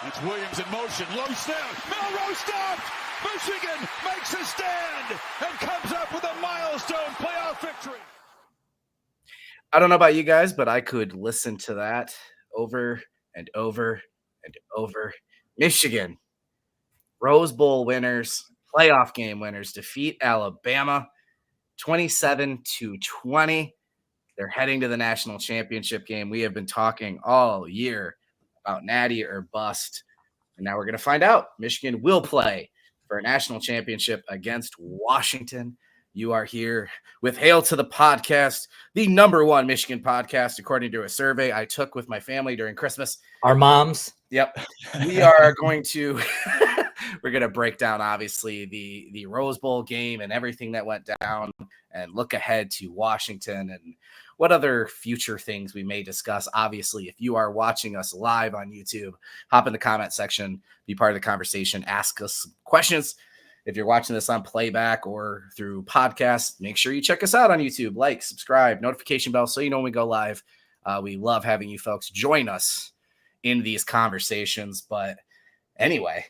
It's Williams in motion, low snap, Milroe stopped! Michigan makes a stand and comes up with a milestone playoff victory. I don't know about you guys, but I could listen to that over and over and over. Michigan, Rose Bowl winners, playoff game winners, defeat Alabama 27-20. They're heading to the national championship game. We have been talking all year about Natty or bust, and now we're going to find out. Michigan will play for a national championship against Washington. You are here with Hail to the Podcast, the #1 Michigan podcast, according to a survey I took with my family during Christmas. Our moms. Yep. We are going to we're going to break down, obviously, the Rose Bowl game and everything that went down and look ahead to Washington and what other future things we may discuss. Obviously, if you are watching us live on YouTube, hop in the comment section, be part of the conversation, ask us some questions. If you're watching this on playback or through podcast, make sure you check us out on YouTube, like, subscribe, notification bell, so you know when we go live. We love having you folks join us in these conversations. But anyway,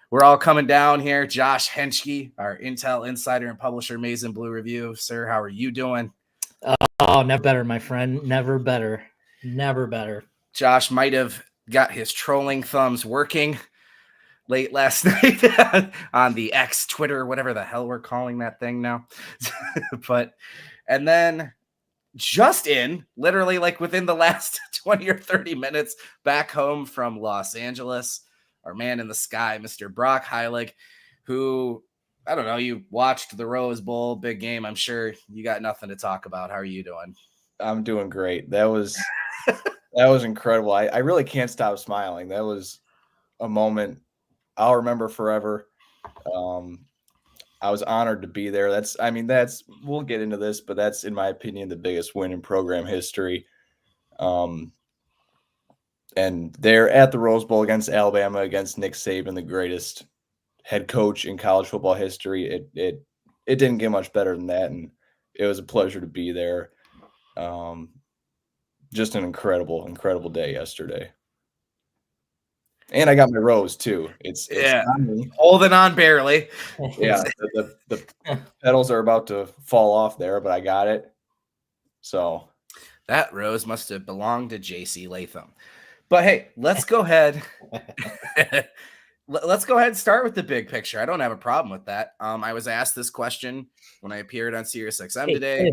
we're all coming down here. Josh Henschke, our Intel insider and publisher, Maize and Blue Review. Sir, how are you doing? Oh, never better, my friend. Never better. Never better. Josh might have got his trolling thumbs working late last night on the X, Twitter, whatever the hell we're calling that thing now. And then just literally like within the last 20 or 30 minutes, back home from Los Angeles, our man in the sky, Mr. Brock Heilig, who, I don't know, you watched the Rose Bowl, big game. I'm sure you got nothing to talk about. How are you doing? I'm doing great. That was incredible. I really can't stop smiling. That was a moment I'll remember forever. I was honored to be there. We'll get into this, but that's, in my opinion, the biggest win in program history. And they're at the Rose Bowl against Alabama, against Nick Saban, the greatest head coach in college football history. It didn't get much better than that, and it was a pleasure to be there. Just an incredible day yesterday. And I got my rose too. It's holding on barely. Yeah, the petals are about to fall off there, but I got it. So that rose must have belonged to J.C. Latham. But hey, let's go ahead. Let's go ahead and start with the big picture. I don't have a problem with that. I was asked this question when I appeared on SiriusXM today.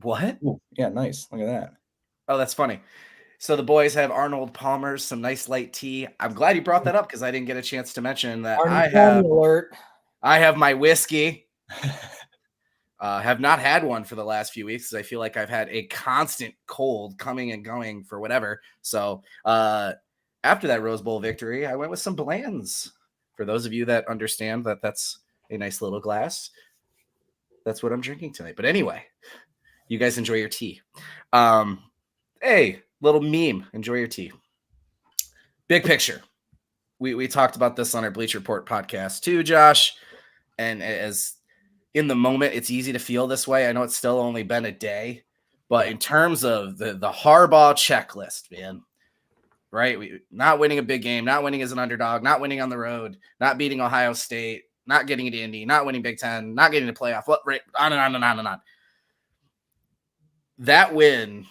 What? Ooh, yeah, nice. Look at that. Oh, that's funny. So the boys have Arnold Palmer's, some nice light tea. I'm glad you brought that up because I didn't get a chance to mention that I have my whiskey. Have not had one for the last few weeks because I feel like I've had a constant cold coming and going for whatever. So after that Rose Bowl victory, I went with some Bland's. For those of you that understand that that's a nice little glass, that's what I'm drinking tonight. But anyway, you guys enjoy your tea. Hey, little meme. Enjoy your tea. Big picture. We talked about this on our Bleacher Report podcast too, Josh. And as in the moment, it's easy to feel this way. I know it's still only been a day, but in terms of the Harbaugh checklist, man, right? Not winning a big game, not winning as an underdog, not winning on the road, not beating Ohio State, not getting into Indy, not winning Big Ten, not getting to playoff, on and on and on and on. That win,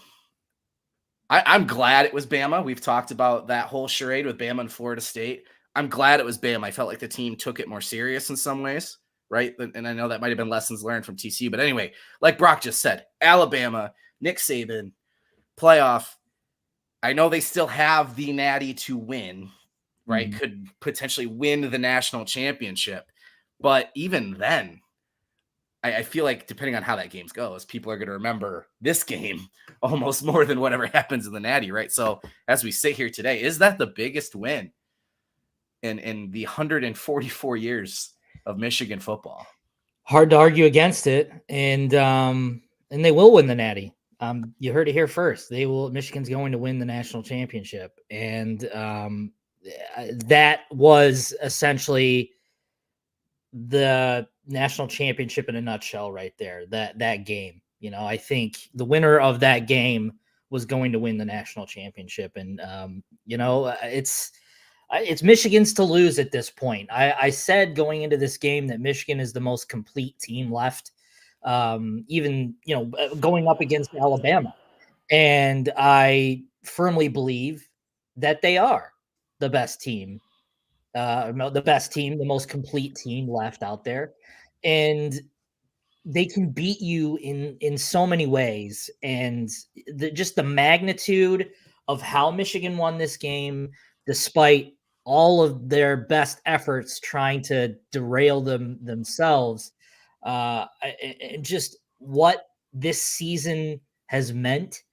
I'm glad it was Bama. We've talked about that whole charade with Bama and Florida State. I'm glad it was Bama. I felt like the team took it more serious in some ways, right? And I know that might have been lessons learned from TCU. But anyway, like Brock just said, Alabama, Nick Saban, playoff. I know they still have the Natty to win, right? Mm-hmm. Could potentially win the national championship. But even then, I feel like depending on how that game goes, people are going to remember this game almost more than whatever happens in the Natty, right? So as we sit here today, is that the biggest win in the 144 years of Michigan football? Hard to argue against it, and they will win the Natty. You heard it here first. Michigan's going to win the national championship, and that was essentially the national championship in a nutshell right there. That game, I think the winner of that game was going to win the national championship. And, it's Michigan's to lose at this point. I said going into this game that Michigan is the most complete team left, even, going up against Alabama. And I firmly believe that they are the best team, the most complete team left out there. And they can beat you in so many ways. And just the magnitude of how Michigan won this game, despite all of their best efforts trying to derail themselves, and just what this season has meant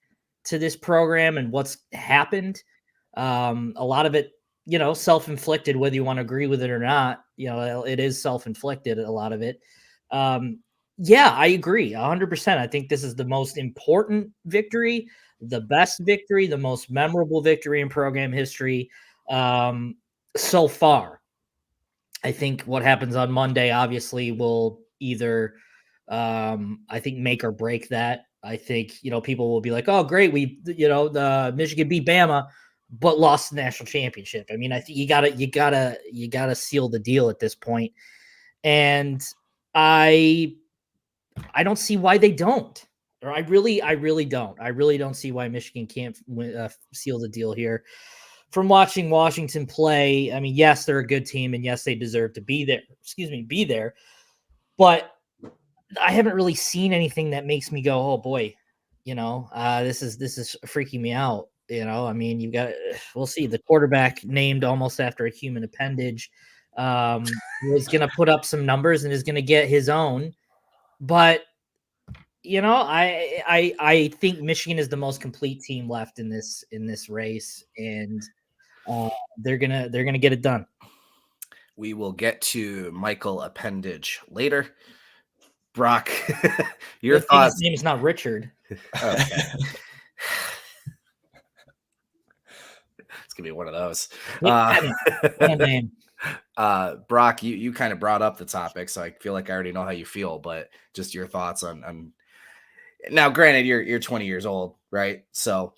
to this program and what's happened. A lot of it, self-inflicted, whether you want to agree with it or not. It is self-inflicted, a lot of it. Yeah, I agree 100%. I think this is the most important victory, the best victory, the most memorable victory in program history so far. I think what happens on Monday obviously will either, I think, make or break that. I think, people will be like, oh, great, the Michigan beat Bama, but lost the national championship. I mean, I think you gotta seal the deal at this point. And I don't see why they don't. Or I really don't. I really don't see why Michigan can't seal the deal here. From watching Washington play, I mean, yes, they're a good team, and yes, they deserve to be there. But I haven't really seen anything that makes me go, oh boy, this is freaking me out. I mean, we'll see. The quarterback named almost after a human appendage was going to put up some numbers and is going to get his own. But I think Michigan is the most complete team left in this race, and they're gonna get it done. We will get to Michael appendage later. Brock, your thoughts? His name is not Richard. Okay. It's gonna be one of those. What a name. Brock, you kind of brought up the topic, so I feel like I already know how you feel, but just your thoughts on now. Granted, you're 20 years old, right? So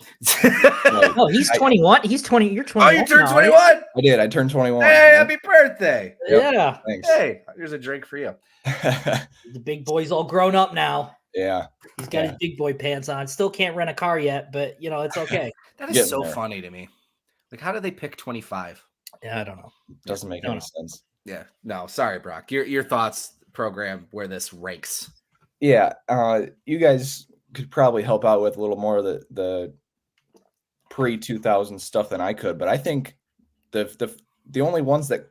no, he's 21. He's 20. You're 21. Oh, you turned 21? Right? I did. I turned 21. Hey, happy birthday! Yep. Yeah. Thanks. Hey, here's a drink for you. The big boy's all grown up now. Yeah. He's got his big boy pants on. Still can't rent a car yet, but it's okay. That is so funny to me. Like, how did they pick 25? Yeah, I don't know. Doesn't make any sense. Yeah. No, sorry, Brock. Your thoughts, program, where this ranks. Yeah. You guys could probably help out with a little more of the pre-2000 stuff than I could, but I think the only ones that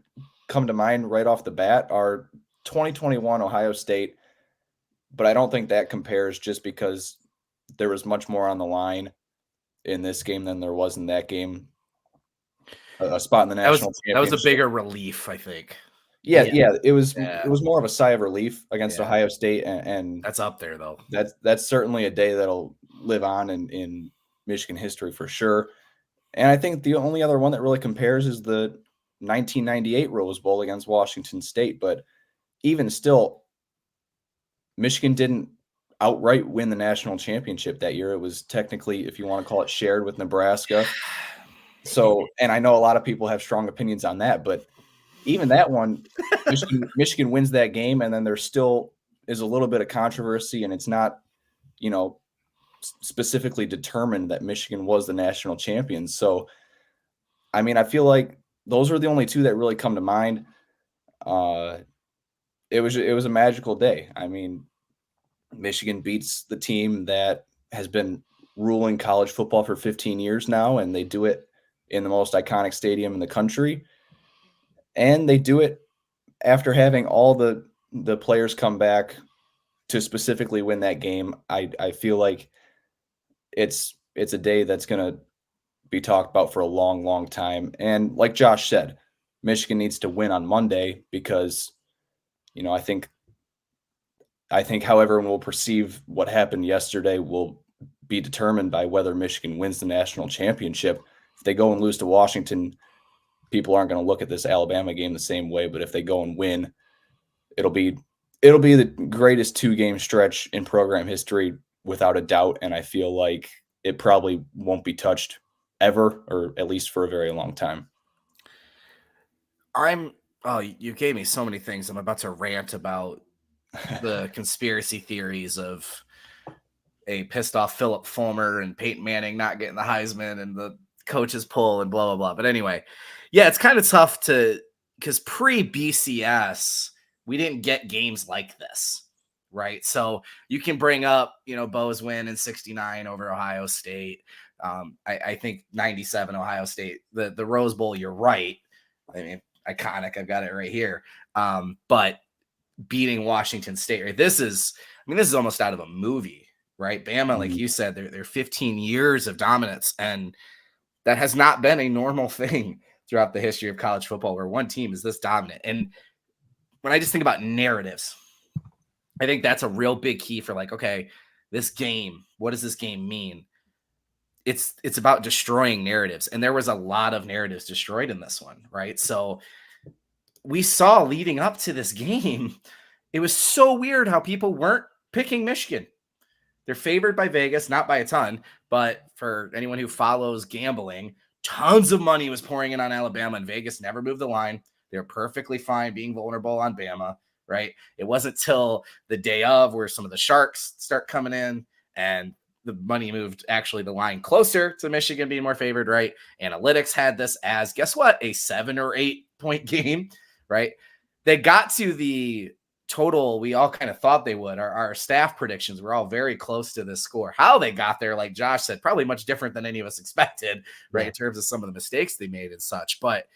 come to mind right off the bat are 2021 Ohio State, but I don't think that compares just because there was much more on the line in this game than there was in that game. A spot in the national championship. That was a bigger relief, I think. Yeah. It was more of a sigh of relief against Ohio State, and that's up there though. That's certainly a day that'll live on in Michigan history for sure. And I think the only other one that really compares is the 1998 Rose Bowl against Washington State. But even still, Michigan didn't outright win the national championship that year. It was technically, if you want to call it, shared with Nebraska. So, and I know a lot of people have strong opinions on that, but even that one, Michigan wins that game, and then there still is a little bit of controversy, and it's not, specifically determined that Michigan was the national champions. So, I mean, I feel like those are the only two that really come to mind. It was a magical day. I mean, Michigan beats the team that has been ruling college football for 15 years now, and they do it in the most iconic stadium in the country. And they do it after having all the players come back to specifically win that game. I feel like it's a day that's going to be talked about for a long, long time. And like Josh said, Michigan needs to win on Monday because, I think how everyone will perceive what happened yesterday will be determined by whether Michigan wins the national championship. If they go and lose to Washington, people aren't going to look at this Alabama game the same way. But if they go and win, it'll be the greatest 2-game stretch in program history without a doubt. And I feel like it probably won't be touched ever, or at least for a very long time. Oh, you gave me so many things. I'm about to rant about the conspiracy theories of a pissed off Philip Fulmer and Peyton Manning not getting the Heisman and the coaches pull and blah, blah, blah. But anyway, yeah, it's kind of tough because pre-BCS, we didn't get games like this, right? So you can bring up, Bo's win in 69 over Ohio State. I think 97 Ohio State, the Rose Bowl, you're right. I mean, iconic. I've got it right here. But beating Washington State, right? This is almost out of a movie, right? Bama, like you said, they're 15 years of dominance, and that has not been a normal thing throughout the history of college football where one team is this dominant. And when I just think about narratives, I think that's a real big key for like, okay, this game, what does this game mean? It's about destroying narratives. And there was a lot of narratives destroyed in this one, right? So we saw leading up to this game, it was so weird how people weren't picking Michigan. They're favored by Vegas, not by a ton, but for anyone who follows gambling, tons of money was pouring in on Alabama, and Vegas never moved the line. They're perfectly fine being vulnerable on Bama, right? It wasn't till the day of where some of the sharks start coming in and the money moved actually the line closer to Michigan being more favored, right? Analytics had this as, guess what, a 7 or 8 point game, right? They got to the total we all kind of thought they would. Our staff predictions were all very close to this score. How they got there, like Josh said, probably much different than any of us expected, right? Yeah. In terms of some of the mistakes they made and such. But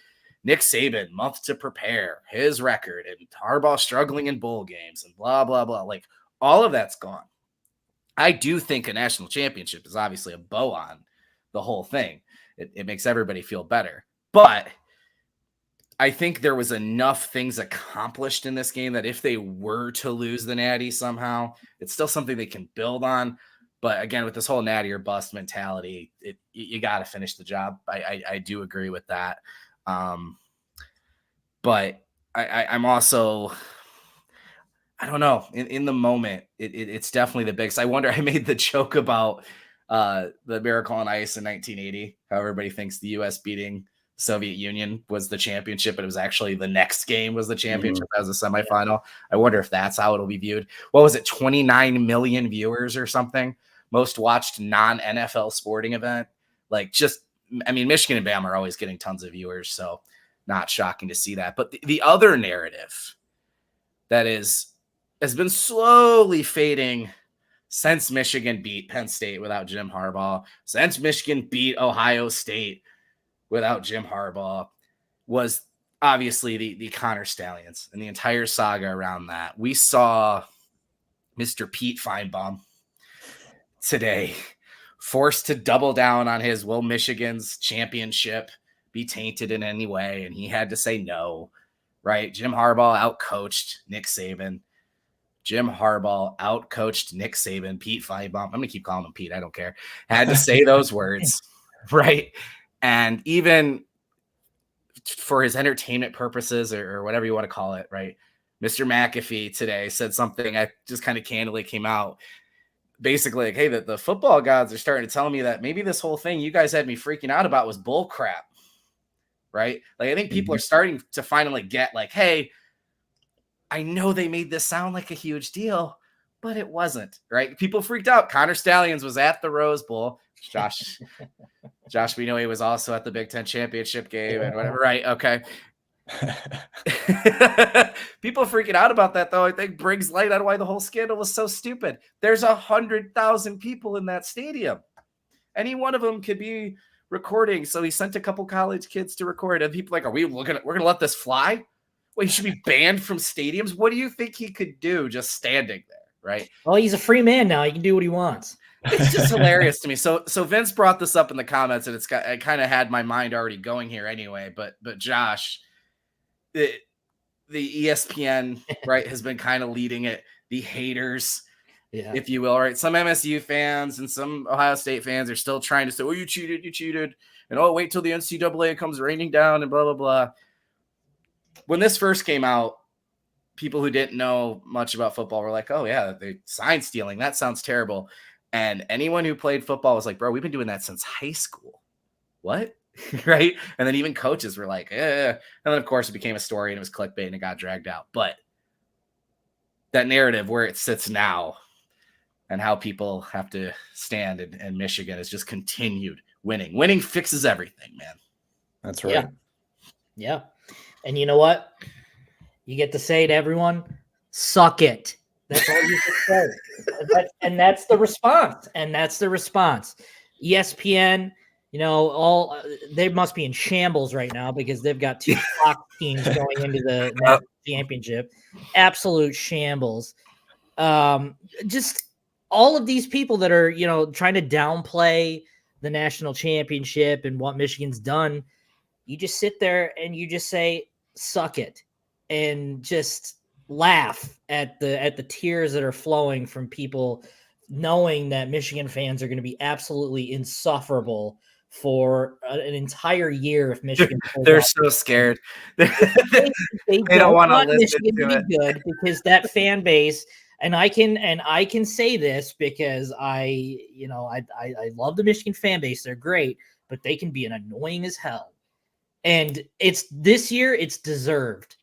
Nick Saban, month to prepare, his record, and Harbaugh struggling in bowl games and blah, blah, blah. Like all of that's gone. I do think a national championship is obviously a bow on the whole thing. It makes everybody feel better. But I think there was enough things accomplished in this game that if they were to lose the Natty somehow, it's still something they can build on. But again, with this whole Natty or bust mentality, you got to finish the job. I do agree with that. But I'm also, I don't know, in the moment, it's definitely the biggest. I wonder, I made the joke about the Miracle on Ice in 1980, how everybody thinks the U.S. beating Soviet Union was the championship, but it was actually the next game was the championship as a semifinal. I wonder if that's how it'll be viewed. What was it, 29 million viewers or something? Most watched non-NFL sporting event. Like Michigan and Bama are always getting tons of viewers, so not shocking to see that. But the other narrative that has been slowly fading since Michigan beat Penn State without Jim Harbaugh, since Michigan beat Ohio State without Jim Harbaugh, was obviously the Connor Stallions and the entire saga around that. We saw Mr. Pete Feinbaum today forced to double down on his, will Michigan's championship be tainted in any way? And he had to say no, right? Jim Harbaugh outcoached Nick Saban. Jim Harbaugh outcoached Nick Saban. Pete Feinbaum, I'm going to keep calling him Pete, I don't care, had to say those words, right? And even for his entertainment purposes or whatever you want to call it, right? Mr. McAfee today said something I just kind of candidly came out. Basically, like, hey, the football gods are starting to tell me that maybe this whole thing you guys had me freaking out about was bull crap, right? Like, I think people are starting to finally get like, hey, I know they made this sound like a huge deal, but it wasn't, right? People freaked out. Connor Stallions was at the Rose Bowl. Josh, we know he was also at the Big Ten championship game and whatever, right? Okay. People freaking out about that, though, I think brings light on why the whole scandal was so stupid. There's 100,000 people in that stadium. Any one of them could be recording. So he sent a couple college kids to record, and people like, we're going to let this fly? Well, he should be banned from stadiums. What do you think he could do just standing there, right? Well, he's a free man now. He can do what he wants. It's just hilarious to me. So Vince brought this up in the comments, and I kind of had my mind already going here anyway. But Josh, the ESPN right has been kind of leading it. The haters, if you will, right? Some MSU fans and some Ohio State fans are still trying to say, "Oh, you cheated," and "Oh, wait till the NCAA comes raining down," and blah blah blah. When this first came out, people who didn't know much about football were like, "Oh yeah, they sign stealing. That sounds terrible." And anyone who played football was like, bro, we've been doing that since high school. What? Right? And then even coaches were like, And then, of course, it became a story and it was clickbait and it got dragged out. But that narrative where it sits now and how people have to stand in Michigan has just continued winning. Winning fixes everything, man. That's right. Yeah. And you know what? You get to say to everyone, suck it. That's all you can say. And that's the response. ESPN, they must be in shambles right now because they've got 2 Fox teams going into the national championship. Absolute shambles. Just all of these people that are, trying to downplay the national championship and what Michigan's done. You just sit there and you just say, suck it, and just laugh at the tears that are flowing from people knowing that Michigan fans are going to be absolutely insufferable for an entire year if Michigan. They're so scared. They don't want to listen Michigan to to be good because that fan base. And I can say this because I love the Michigan fan base. They're great, but they can be annoying as hell. And this year it's deserved.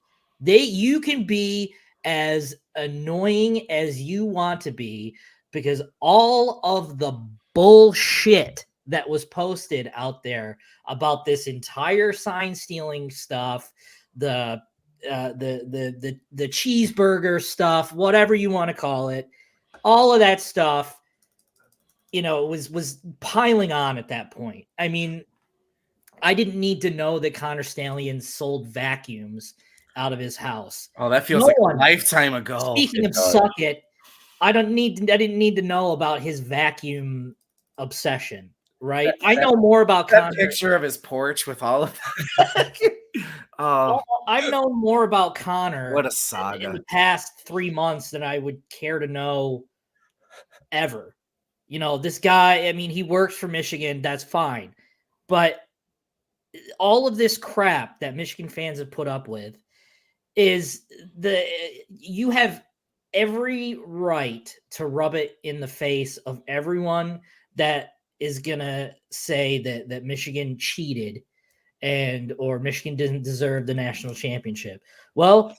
You can be as annoying as you want to be because all of the bullshit that was posted out there about this entire sign stealing stuff, the cheeseburger stuff, whatever you want to call it, all of that stuff, was piling on at that point. I mean, I didn't need to know that Connor Stallion sold vacuums out of his house. Oh, that feels like a lifetime ago. Speaking of suck it, I didn't need to know about his vacuum obsession, right? I know more about that Connor. Picture of his porch with all of that. I've known more about Connor. What a saga. In the past 3 months than I would care to know ever. This guy, I mean, he works for Michigan. That's fine. But all of this crap that Michigan fans have put up with is you have every right to rub it in the face of everyone that is going to say that Michigan cheated or Michigan didn't deserve the national championship. Well,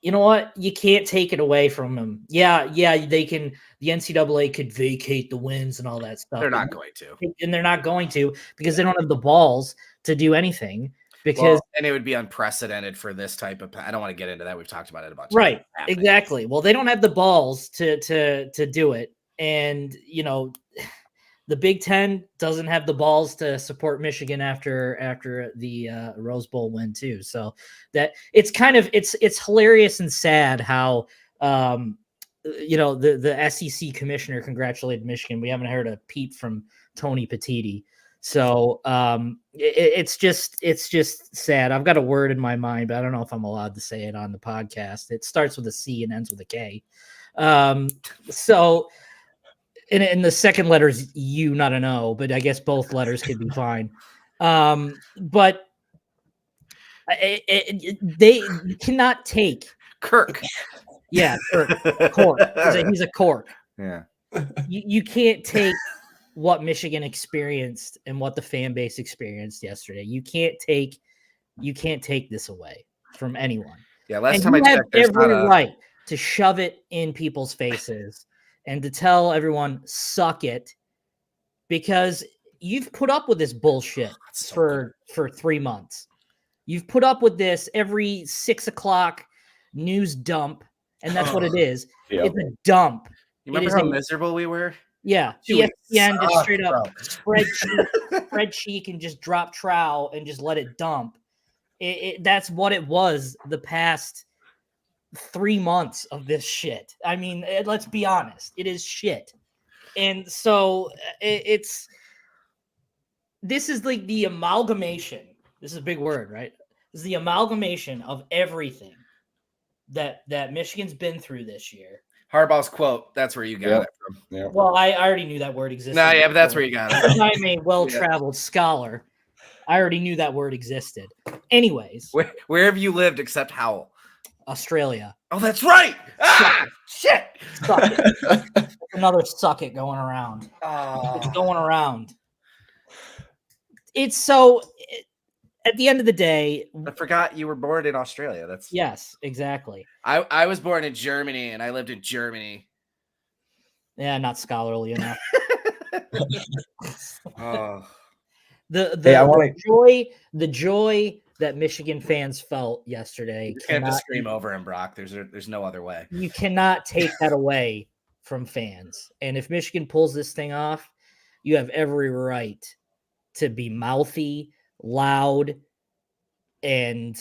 you know what? You can't take it away from them. Yeah, they can. The NCAA could vacate the wins and all that stuff. They're not going to. And they're not going to because they don't have the balls to do anything. And it would be unprecedented for this type of. I don't want to get into that. We've talked about it a bunch. Right. Exactly. Well, they don't have the balls to do it. And, the Big Ten doesn't have the balls to support Michigan after the Rose Bowl win too. So that it's kind of it's hilarious and sad how the SEC commissioner congratulated Michigan. We haven't heard a peep from Tony Petitti. So it's just sad. I've got a word in my mind, but I don't know if I'm allowed to say it on the podcast. It starts with a C and ends with a K. So. And the second letter is U, not an O, but I guess both letters could be fine. But they cannot take Kirk. Yeah, Cork. He's a cork. Yeah. You can't take what Michigan experienced and what the fan base experienced yesterday. You can't take this away from anyone. Yeah, last time I checked, there's every right to shove it in people's faces. And to tell everyone, suck it, because you've put up with this bullshit for 3 months. You've put up with this every 6 o'clock news dump, and that's what it is. Yep. It's a dump. You remember how miserable we were? Yeah. ESPN just straight up spread cheek and just drop trowel and just let it dump. That's what it was the past 3 months of this shit. I mean, let's be honest. It is shit. And so this is like the amalgamation. This is a big word, right? This is the amalgamation of everything that Michigan's been through this year. Harbaugh's quote. That's where you got it from. Yeah. Well, I already knew that word existed. No, yeah, but that's where you got it. I'm a well-traveled scholar. I already knew that word existed. Anyways. Where have you lived except Howell? Australia. Oh, that's right. Ah, shit. Suck it. Another suck it going around. It's going around. It's so. At the end of the day, I forgot you were born in Australia. Yes, exactly. I was born in Germany, and I lived in Germany. Yeah, not scholarly enough. Oh. The joy that Michigan fans felt yesterday. You can't just scream over him, Brock. There's no other way. You cannot take that away from fans. And if Michigan pulls this thing off, you have every right to be mouthy, loud, and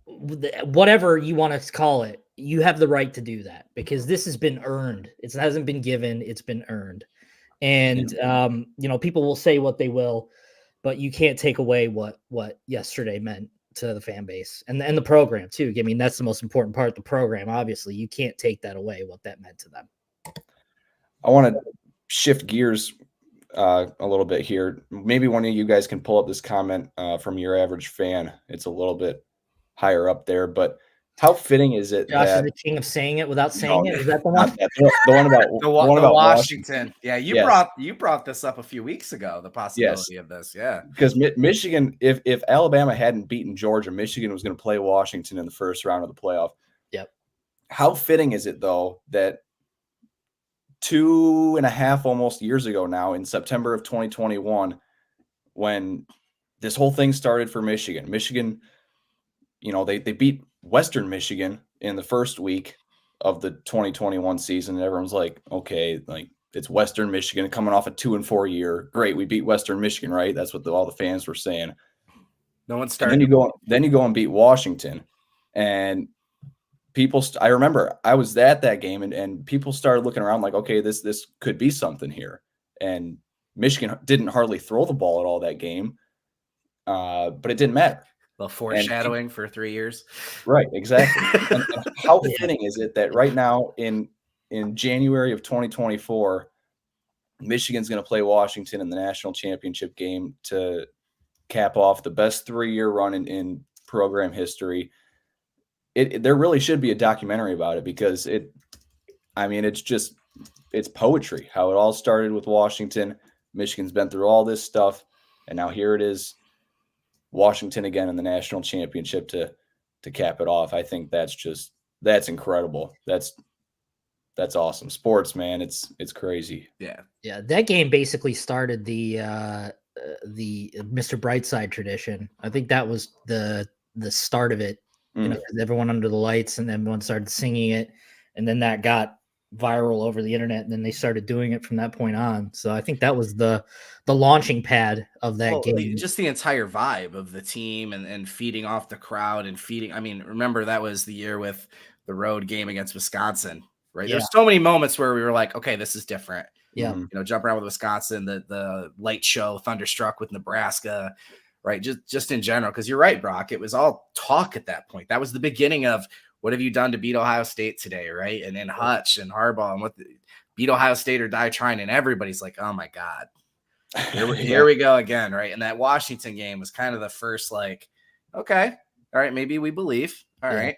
whatever you want to call it. You have the right to do that because this has been earned. It hasn't been given. It's been earned. And, people will say what they will, but you can't take away what yesterday meant to the fan base and the program too. I mean, that's the most important part of the program. Obviously, you can't take that away, what that meant to them. I want to shift gears a little bit here. Maybe one of you guys can pull up this comment from Your Average Fan. It's a little bit higher up there, but how fitting is it Josh that is the king of saying it without saying it? Is that the one? The one about the one about Washington. Yeah, you brought this up a few weeks ago, the possibility of this. Yeah. Because Michigan, if Alabama hadn't beaten Georgia, Michigan was going to play Washington in the first round of the playoff. Yep. How fitting is it, though, that 2.5 almost years ago now, in September of 2021, when this whole thing started for Michigan, they beat Western Michigan in the first week of the 2021 season. And everyone's like, okay, like it's Western Michigan coming off a 2-4 year. Great. We beat Western Michigan, right? That's what all the fans were saying. No one started. Then you go and beat Washington, and I remember I was at that game and people started looking around like, okay, this could be something here. And Michigan didn't hardly throw the ball at all that game. But it didn't matter. Well, foreshadowing for 3 years. Right, exactly. And how fitting is it that right now in January of 2024, Michigan's going to play Washington in the national championship game to cap off the best 3-year run in program history. There really should be a documentary about it because it's poetry. How it all started with Washington. Michigan's been through all this stuff, and now here it is. Washington again in the national championship to cap it off. I think that's incredible. That's awesome. Sports, man. It's crazy. Yeah. Yeah. That game basically started the Mr. Brightside tradition. I think that was the start of it. Everyone under the lights and everyone started singing it. And then that got viral over the internet. And then they started doing it from that point on. So I think that was the launching pad of that game. Just the entire vibe of the team and feeding off the crowd and feeding. I mean, remember that was the year with the road game against Wisconsin, right? Yeah. There's so many moments where we were like, okay, this is different. Yeah. Jump around with Wisconsin, the light show, Thunderstruck with Nebraska, right? Just in general. Cause you're right, Brock. It was all talk at that point. That was the beginning of what have you done to beat Ohio State today, right? And then Hutch and Harbaugh and beat Ohio State or die trying. And everybody's like, oh my God, here we go again, right? And that Washington game was kind of the first like, okay, all right, maybe we believe. All right.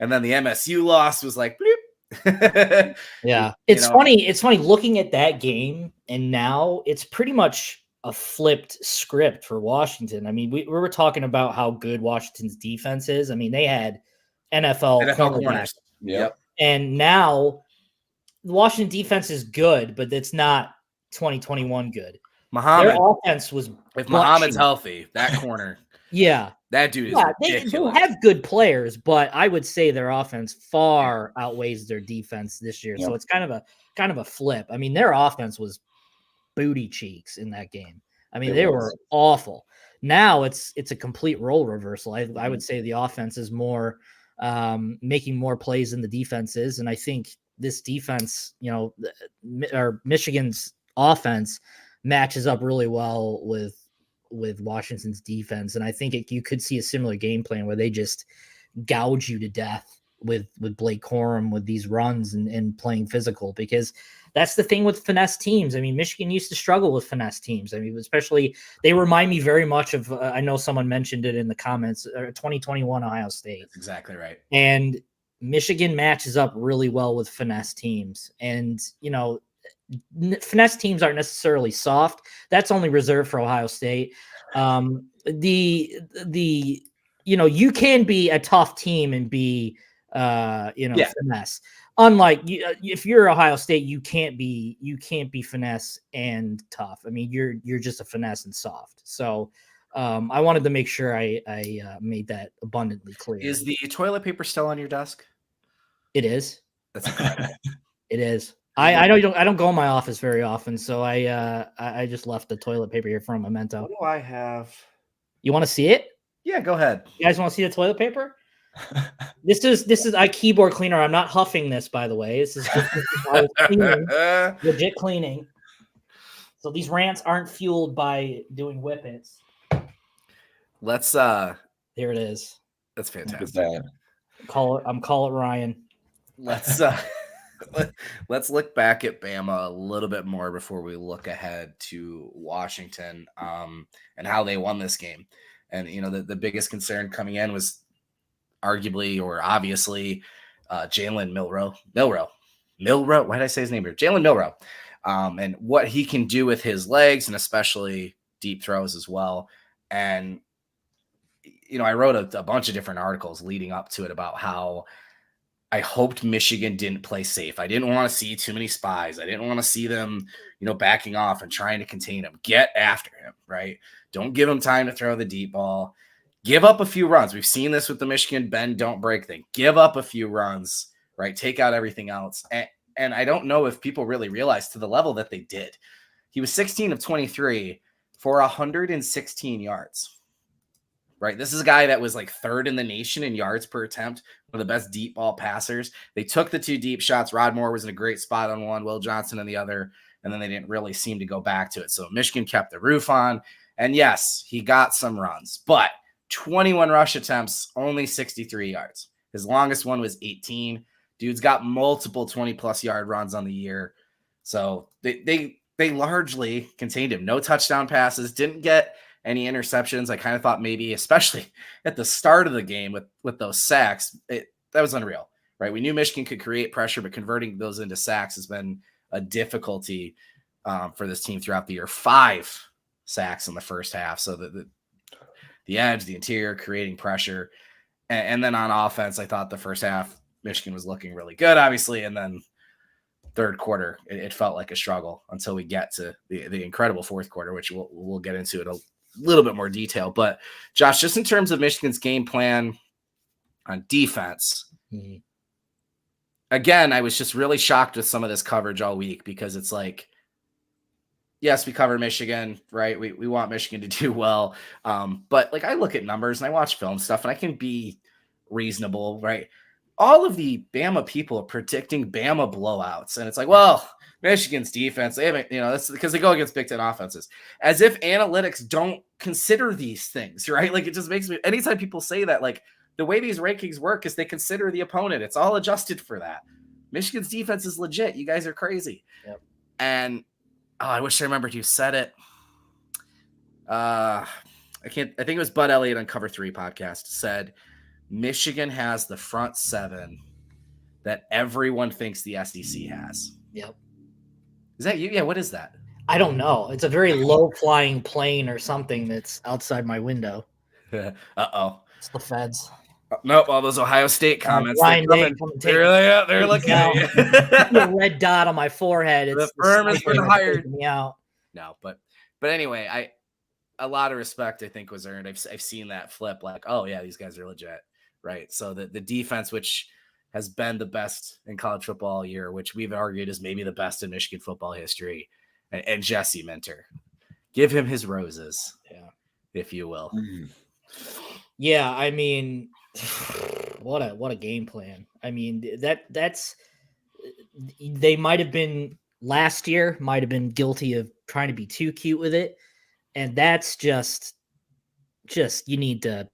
And then the MSU loss was like, bloop. Yeah. It's funny. It's funny looking at that game. And now it's pretty much a flipped script for Washington. I mean, we were talking about how good Washington's defense is. I mean, they had NFL corners. Yep. And now the Washington defense is good, but it's not 2021 good. Their offense was if Muhammad's healthy, that corner. Yeah. That dude is ridiculous. They have good players, but I would say their offense far outweighs their defense this year. Yep. So it's kind of a flip. I mean, their offense was booty cheeks in that game. I mean, they were awful. Now it's a complete role reversal. I would say the offense is more making more plays than the defense is. And I think this defense, or Michigan's offense matches up really well with Washington's defense. And I think you could see a similar game plan where they just gouge you to death with Blake Corum with these runs and playing physical, because that's the thing with finesse teams. I mean, Michigan used to struggle with finesse teams. I mean, especially they remind me very much of I know someone mentioned it in the comments, 2021 Ohio State. That's exactly right. And Michigan matches up really well with finesse teams. And, you know, finesse teams aren't necessarily soft. That's only reserved for Ohio State. You know, you can be a tough team and be, finesse. Unlike if you're Ohio State, you can't be finesse and tough. I mean, you're just a finesse and soft. So I wanted to make sure I made that abundantly clear. Is the toilet paper still on your desk? It is. That's it is. I don't go in my office very often, so I just left the toilet paper here from Memento. What do I have? You want to see it? Yeah, go ahead. You guys want to see the toilet paper? This is a keyboard cleaner. I'm not huffing this, by the way. This is I was cleaning, legit cleaning. So these rants aren't fueled by doing whippets. Let's Here it is. That's fantastic. I'm call it Ryan. Let's look back at Bama a little bit more before we look ahead to Washington and how they won this game. And you know, the biggest concern coming in was arguably or obviously Jalen Milroe. Why did I say his name here? Jalen Milroe. And what he can do with his legs and especially deep throws as well. And you know, I wrote a bunch of different articles leading up to it about how I hoped Michigan didn't play safe. I didn't want to see too many spies. I didn't want to see them, you know, backing off and trying to contain him. Get after him, right? Don't give him time to throw the deep ball. Give up a few runs. We've seen this with the Michigan bend, don't break thing. Give up a few runs, right? Take out everything else. And I don't know if people really realize to the level that they did. He was 16 of 23 for 116 yards. Right. This is a guy that was like third in the nation in yards per attempt, one of the best deep ball passers. They took the two deep shots. Rod Moore was in a great spot on one, Will Johnson on the other, and then they didn't really seem to go back to it. So Michigan kept the roof on. And yes, he got some runs, but 21 rush attempts, only 63 yards. His longest one was 18. Dude's got multiple 20-plus yard runs on the year. So they largely contained him. No touchdown passes, didn't get any interceptions. I kind of thought maybe, especially at the start of the game with those sacks, that was unreal, right? We knew Michigan could create pressure, but converting those into sacks has been a difficulty for this team throughout the year. 5 sacks in the first half. So the edge, the interior, creating pressure. And then on offense, I thought the first half, Michigan was looking really good, obviously. And then third quarter, it felt like a struggle until we get to the incredible fourth quarter, which we'll get into it a little bit more detail. But Josh, just in terms of Michigan's game plan on defense, again, I was just really shocked with some of this coverage all week because it's like, yes, we cover Michigan, right? We want Michigan to do well. But like I look at numbers and I watch film stuff and I can be reasonable, right? All of the Bama people are predicting Bama blowouts. And it's like, well, Michigan's defense, they haven't, you know, that's because they go against Big Ten offenses. As if analytics don't consider these things, right? Like it just makes me, anytime people say that, like the way these rankings work is they consider the opponent. It's all adjusted for that. Michigan's defense is legit. You guys are crazy. Yep. And I wish I remembered you said it. I think it was Bud Elliott on Cover 3 podcast said Michigan has the front seven that everyone thinks the SEC has. Yep. Is that you? Yeah. What is that? I don't know. It's a very low flying plane or something that's outside my window. Uh-oh. It's the feds. Nope, all those Ohio State comments. They're looking at you. The red dot on my forehead. It's the firm has been hired. Me out. No, but anyway, a lot of respect I think was earned. I've seen that flip. Like, oh yeah, these guys are legit, right? So the defense, which has been the best in college football all year, which we've argued is maybe the best in Michigan football history, and Jesse Minter, give him his roses, if you will. Mm-hmm. Yeah, I mean. What a game plan. I mean, that's they might have been last year, might have been guilty of trying to be too cute with it. And that's just you need to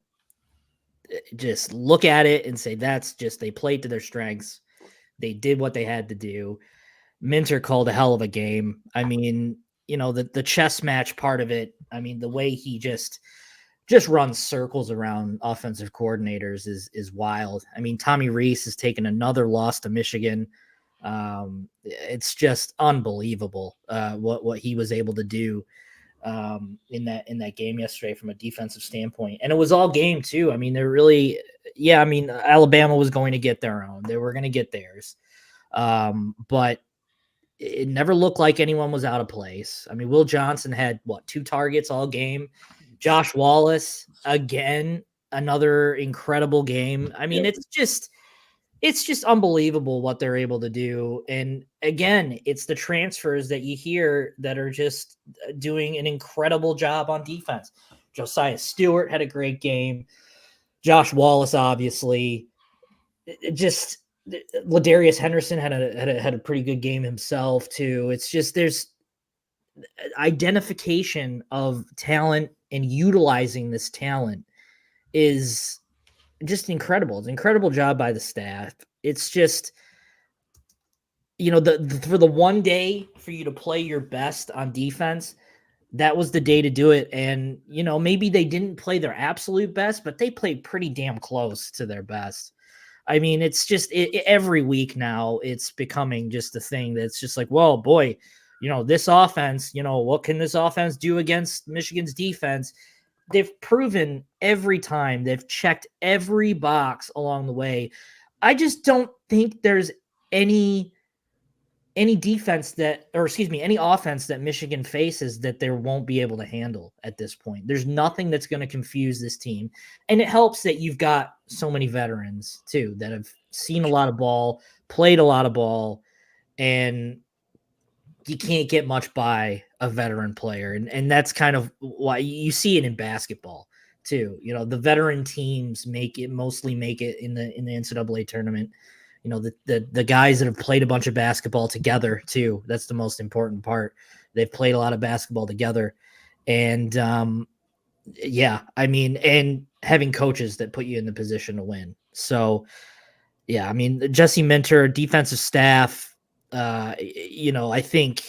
just look at it and say, they played to their strengths. They did what they had to do. Minter called a hell of a game. I mean, the chess match part of it. I mean, the way he just runs circles around offensive coordinators is wild. I mean, Tommy Rees has taken another loss to Michigan. It's just unbelievable what he was able to do in that game yesterday from a defensive standpoint. And it was all game too. I mean, Alabama was going to get their own. They were going to get theirs. But it never looked like anyone was out of place. I mean, Will Johnson had 2 targets all game. Josh Wallace, again, another incredible game. I mean, it's just unbelievable what they're able to do. And again, it's the transfers that you hear that are just doing an incredible job on defense. Josiah Stewart had a great game. Josh Wallace, obviously, just Ladarius Henderson had a pretty good game himself too. It's just, there's identification of talent and utilizing this talent is just incredible. It's an incredible job by the staff. It's just, for the one day for you to play your best on defense, that was the day to do it. And, maybe they didn't play their absolute best, but they played pretty damn close to their best. I mean, it's just every week now it's becoming just a thing that's just like, well, boy, this offense, what can this offense do against Michigan's defense? They've proven every time, they've checked every box along the way. I just don't think there's any offense that Michigan faces that they won't be able to handle at this point. There's nothing that's going to confuse this team. And it helps that you've got so many veterans too, that have seen a lot of ball, played a lot of ball, and you can't get much by a veteran player. And that's kind of why you see it in basketball too. The veteran teams mostly make it in the NCAA tournament. The guys that have played a bunch of basketball together too. That's the most important part. They've played a lot of basketball together. And and having coaches that put you in the position to win. So yeah, I mean, Jesse Minter, defensive staff, I think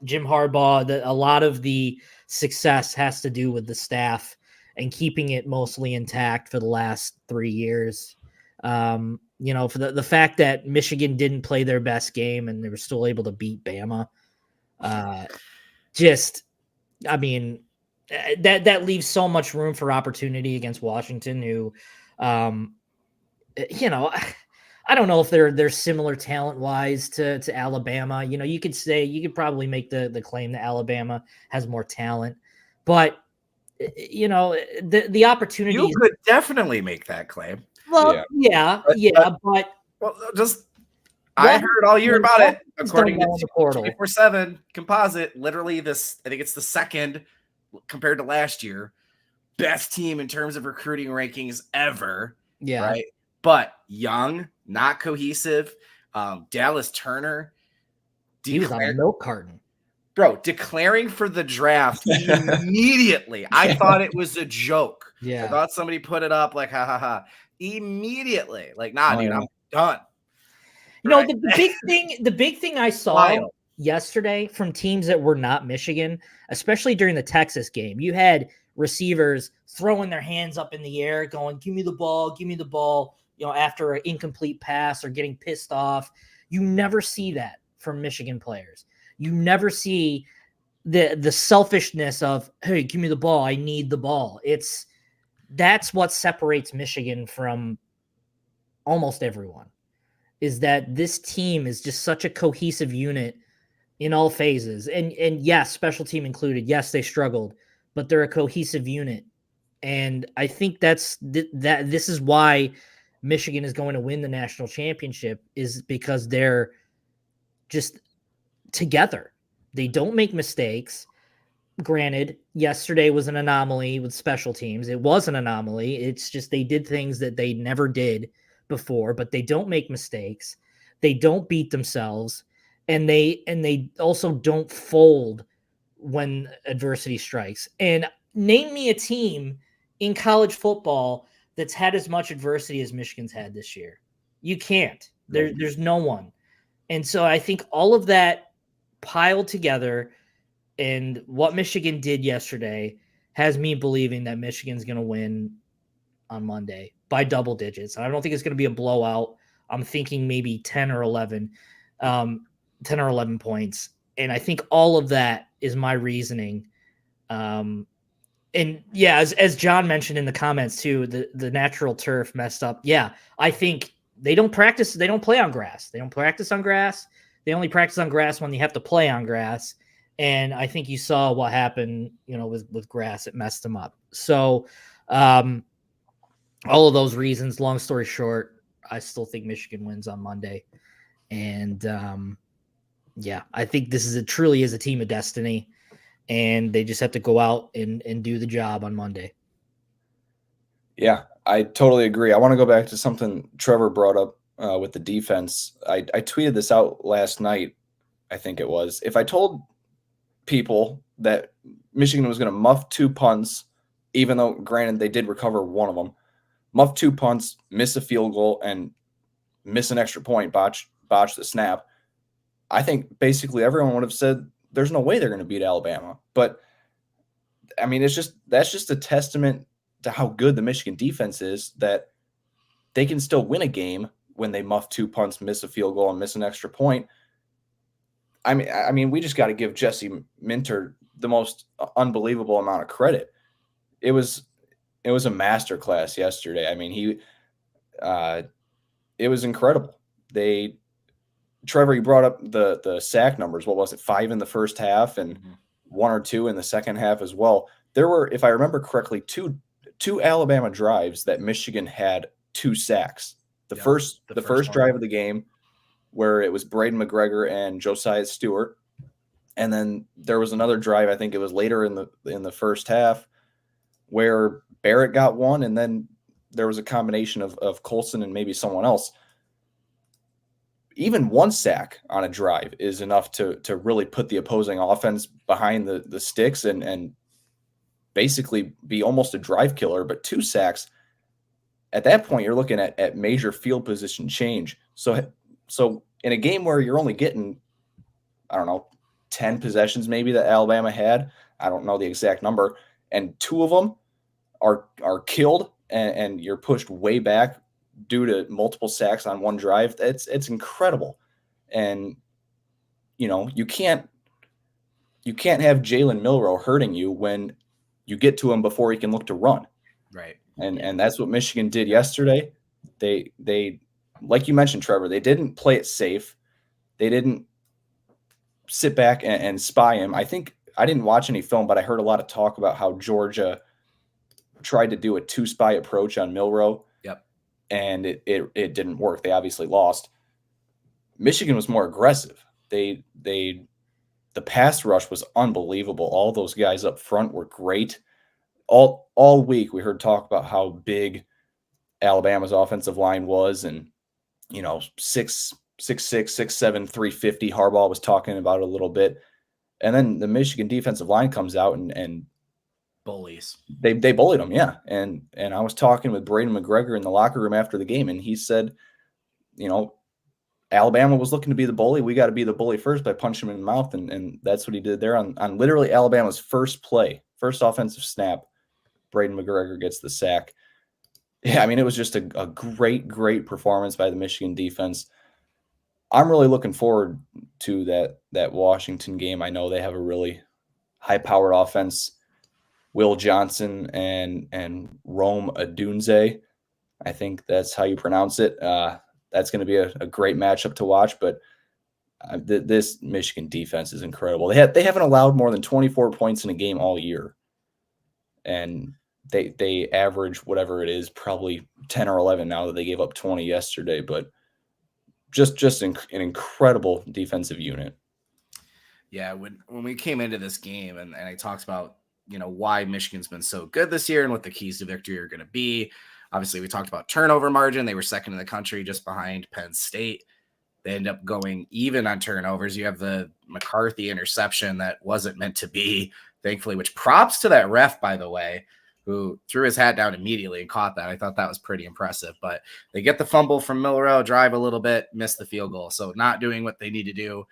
Jim Harbaugh, a lot of the success has to do with the staff and keeping it mostly intact for the last 3 years. For the fact that Michigan didn't play their best game and they were still able to beat Bama. That leaves so much room for opportunity against Washington, who, I don't know if they're similar talent wise to Alabama. You could probably make the claim that Alabama has more talent, but the opportunity. You could definitely make that claim. Well, yeah, but I heard all year about it. According to the portal 24/7 composite, literally this, I think it's the second compared to last year, best team in terms of recruiting rankings ever. Yeah. Right. But young, not cohesive. Dallas Turner. He was on a milk carton. Bro, declaring for the draft immediately. I thought it was a joke. Yeah. I thought somebody put it up like, ha, ha, ha. Immediately. Like, nah, dude, I'm done. Right? The big thing I saw yesterday from teams that were not Michigan, especially during the Texas game, you had receivers throwing their hands up in the air going, give me the ball, after an incomplete pass or getting pissed off. You never see that from Michigan players. You never see the selfishness of, hey, give me the ball. I need the ball. That's what separates Michigan from almost everyone, is that this team is just such a cohesive unit in all phases. And yes, special team included. Yes, they struggled, but they're a cohesive unit. And I think this is why Michigan is going to win the national championship, is because they're just together. They don't make mistakes. Granted, yesterday was an anomaly with special teams. It was an anomaly. It's just they did things that they never did before, but they don't make mistakes. They don't beat themselves, and they also don't fold when adversity strikes. And name me a team in college football that's had as much adversity as Michigan's had this year. You can't. There's no one. And so I think all of that piled together and what Michigan did yesterday has me believing that Michigan's going to win on Monday by double digits. I don't think it's going to be a blowout. I'm thinking maybe 10 or 11 points. And I think all of that is my reasoning. And yeah, as John mentioned in the comments too, the natural turf messed up. Yeah, I think they don't practice. They don't play on grass. They don't practice on grass. They only practice on grass when they have to play on grass. And I think you saw what happened, with grass. It messed them up. So all of those reasons, long story short, I still think Michigan wins on Monday. And yeah, I think this truly is a team of destiny. And they just have to go out and do the job on Monday. Yeah, I totally agree. I want to go back to something Trevor brought up with the defense. I tweeted this out last night, I think it was. If I told people that Michigan was going to muff 2 punts, even though, granted, they did recover one of them, muff 2 punts, miss a field goal, and miss an extra point, botch the snap, I think basically everyone would have said there's no way they're going to beat Alabama. But I mean, that's just a testament to how good the Michigan defense is, that they can still win a game when they muff 2 punts, miss a field goal, and miss an extra point. I mean, we just got to give Jesse Minter the most unbelievable amount of credit. It was a masterclass yesterday. I mean, it was incredible. Trevor, you brought up the sack numbers. What was it? 5 in the first half and 1 or 2 in the second half as well. There were, if I remember correctly, two Alabama drives that Michigan had 2 sacks. The first drive of the game, where it was Braden McGregor and Josiah Stewart, and then there was another drive, I think it was later in the first half, where Barrett got one, and then there was a combination of Colson and maybe someone else. Even 1 sack on a drive is enough to really put the opposing offense behind the sticks and basically be almost a drive killer. But 2 sacks, at that point, you're looking at major field position change. So in a game where you're only getting, I don't know, 10 possessions maybe that Alabama had, I don't know the exact number, and 2 of them are killed and you're pushed way back due to multiple sacks on 1 drive, it's incredible. And you can't have Jalen Milroe hurting you when you get to him before he can look to run. Right. And that's what Michigan did yesterday. They like you mentioned, Trevor, they didn't play it safe. They didn't sit back and spy him. I think I didn't watch any film, but I heard a lot of talk about how Georgia tried to do a 2-spy approach on Milroe. And it didn't work. They obviously lost. Michigan was more aggressive. The pass rush was unbelievable. All those guys up front were great. All week we heard talk about how big Alabama's offensive line was, and 6'6", 6'7", 350. Harbaugh was talking about it a little bit. And then the Michigan defensive line comes out and bullies. They bullied them, yeah. And I was talking with Braden McGregor in the locker room after the game, and he said, Alabama was looking to be the bully. We got to be the bully first by punching him in the mouth, and that's what he did there on literally Alabama's first play, first offensive snap. Braden McGregor gets the sack. Yeah, I mean, it was just a great performance by the Michigan defense. I'm really looking forward to that Washington game. I know they have a really high-powered offense. Will Johnson and Rome Odunze, I think that's how you pronounce it. That's going to be a great matchup to watch. But this Michigan defense is incredible. They haven't allowed more than 24 points in a game all year, and they average whatever it is, probably 10 or 11 now that they gave up 20 yesterday. But just an incredible defensive unit. Yeah, when we came into this game and I talked about why Michigan's been so good this year and what the keys to victory are going to be. Obviously, we talked about turnover margin. They were second in the country, just behind Penn State. They end up going even on turnovers. You have the McCarthy interception that wasn't meant to be, thankfully, which props to that ref, by the way. who threw his hat down immediately and caught that. I thought that was pretty impressive. But they get the fumble from Milroe, drive a little bit, miss the field goal. So not doing what they need to do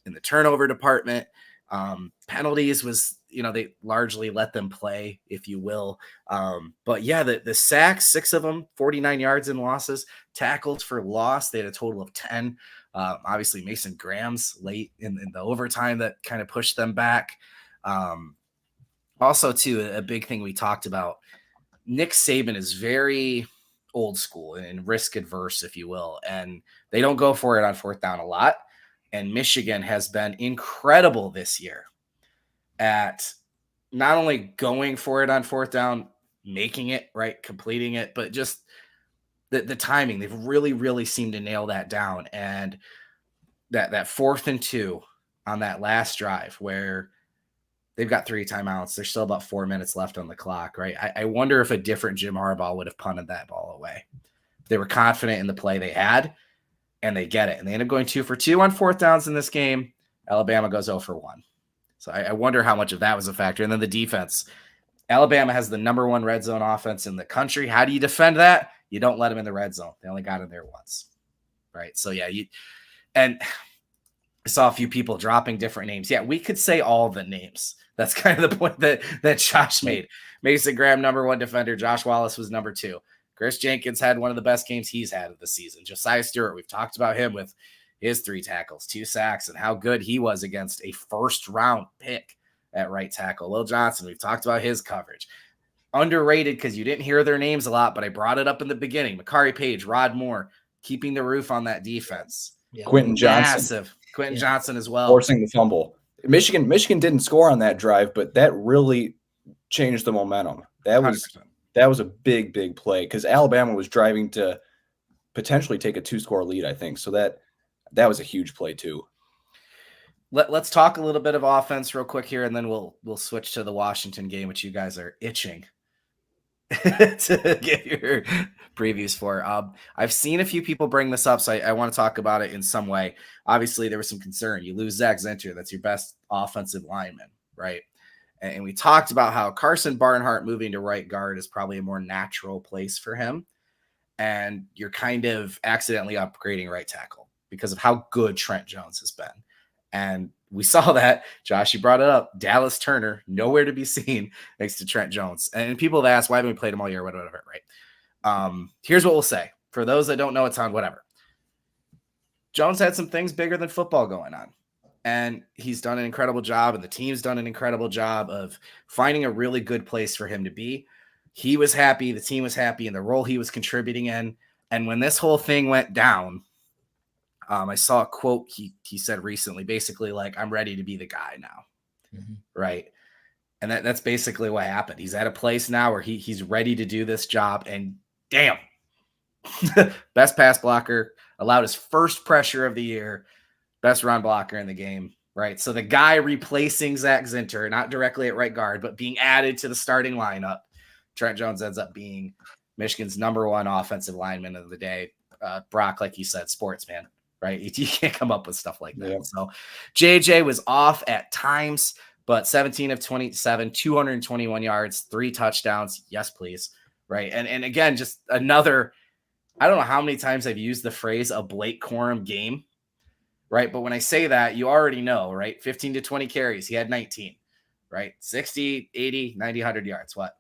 in the turnover department. Penalties was, they largely let them play, if you will. But yeah, the sacks, 6 of them, 49 yards in losses, tackles for loss. They had a total of 10. Obviously Mason Graham's late in the overtime that kind of pushed them back. Also too, a big thing we talked about, Nick Saban is very old school and risk adverse, if you will. And they don't go for it on 4th down a lot. And Michigan has been incredible this year at not only going for it on 4th down, making it, right, completing it, but just the timing. They've really, really seemed to nail that down. And that 4th and 2 on that last drive where they've got 3 timeouts, there's still about 4 minutes left on the clock, right? I wonder if a different Jim Harbaugh would have punted that ball away. They were confident in the play they had, and they get it. And they end up going 2 for 2 on 4th downs in this game. Alabama goes 0 for 1. So I wonder how much of that was a factor. And then the defense. Alabama has the number 1 red zone offense in the country. How do you defend that? You don't let them in the red zone. They only got in there once, right? So, yeah, and I saw a few people dropping different names. Yeah, we could say all the names. That's kind of the point that Josh made. Mason Graham, number 1 defender. Josh Wallace was number 2. Chris Jenkins had one of the best games he's had of the season. Josiah Stewart, we've talked about him with his 3 tackles, 2 sacks, and how good he was against a first-round pick at right tackle. Will Johnson, we've talked about his coverage. Underrated because you didn't hear their names a lot, but I brought it up in the beginning. Makari Page, Rod Moore, keeping the roof on that defense. Yeah. Quentin Johnson. Massive. Quentin Johnson as well. Forcing the fumble. Michigan didn't score on that drive, but that really changed the momentum. That was a big, big play because Alabama was driving to potentially take a 2-score lead, I think. So that was a huge play too. Let's talk a little bit of offense real quick here, and then we'll switch to the Washington game, which you guys are itching to get your previews for. I've seen a few people bring this up, so I want to talk about it in some way. Obviously, there was some concern. You lose Zach Zinter. That's your best offensive lineman, right? And we talked about how Carson Barnhart moving to right guard is probably a more natural place for him. And you're kind of accidentally upgrading right tackle because of how good Trent Jones has been. And we saw that, Josh, you brought it up, Dallas Turner, nowhere to be seen next to Trent Jones. And people have asked, why haven't we played him all year, whatever, right? Here's what we'll say. For those that don't know, it's on whatever. Jones had some things bigger than football going on. And he's done an incredible job, and the team's done an incredible job of finding a really good place for him to be. He was happy, the team was happy in the role he was contributing in. And when this whole thing went down, I saw a quote he said recently, basically like, I'm ready to be the guy now, right? And that's basically what happened. He's at a place now where he's ready to do this job, and damn, best pass blocker, allowed his first pressure of the year, best run blocker in the game, right? So the guy replacing Zach Zinter, not directly at right guard, but being added to the starting lineup, Trent Jones ends up being Michigan's number 1 offensive lineman of the day. Brock, like you said, sportsman, right? You can't come up with stuff like that. Yeah. So JJ was off at times, but 17 of 27, 221 yards, 3 touchdowns. Yes, please. Right. And again, just another, I don't know how many times I've used the phrase a Blake Corum game. Right. But when I say that, you already know, right? 15 to 20 carries. He had 19, right? 60, 80, 90, 100 yards. What?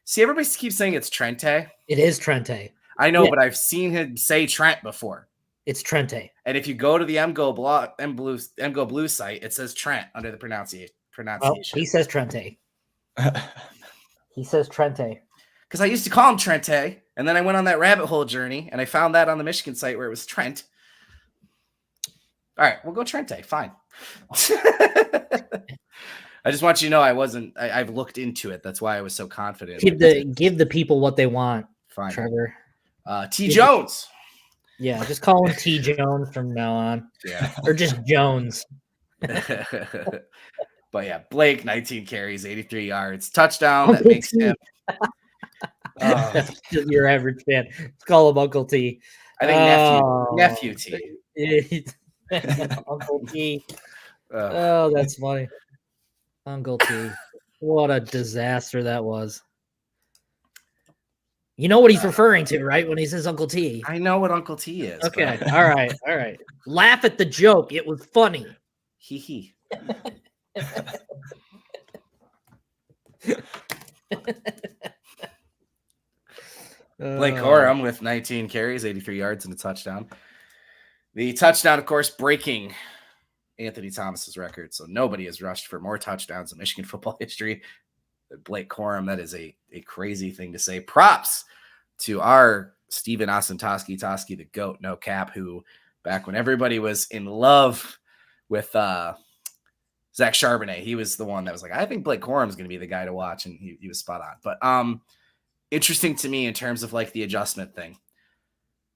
See, everybody keeps saying it's Trente. It is Trente. I know, but I've seen him say Trent before. It's Trente. And if you go to the MGO Blue site, it says Trent under the pronunciation. Well, he says Trente. He says Trente. Because I used to call him Trente, and then I went on that rabbit hole journey, and I found that on the Michigan site where it was Trent. All right, we'll go Trente. Fine. I just want you to know I've looked into it. That's why I was so confident. Give the people what they want. Fine. Trevor. T. Jones. Yeah, just call him T. Jones from now on. Yeah. Or just Jones. But yeah, Blake, 19 carries, 83 yards. Touchdown. That makes him. That's your average fan. Let's call him Uncle T. I think nephew T. Uncle T. Oh, that's funny. Uncle T. What a disaster that was. You know what he's referring to, right? When he says Uncle T. I know what Uncle T is. Okay. But... All right. Laugh at the joke. It was funny. Hee hee. Blake Corum with 19 carries, 83 yards, and a touchdown. The touchdown, of course, breaking Anthony Thomas's record. So nobody has rushed for more touchdowns in Michigan football history than Blake Corum. That is a crazy thing to say. Props to our Steven Osentoski, the GOAT, no cap, who back when everybody was in love with Zach Charbonnet, he was the one that was like, I think Blake Corum is going to be the guy to watch, and he was spot on. But interesting to me in terms of like the adjustment thing.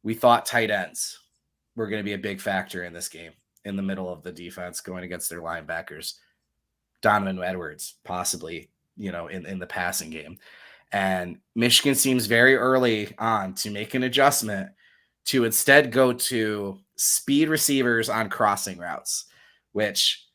We thought tight ends were going to be a big factor in this game, in the middle of the defense going against their linebackers. Donovan Edwards, possibly, in the passing game. And Michigan seems very early on to make an adjustment to instead go to speed receivers on crossing routes, which,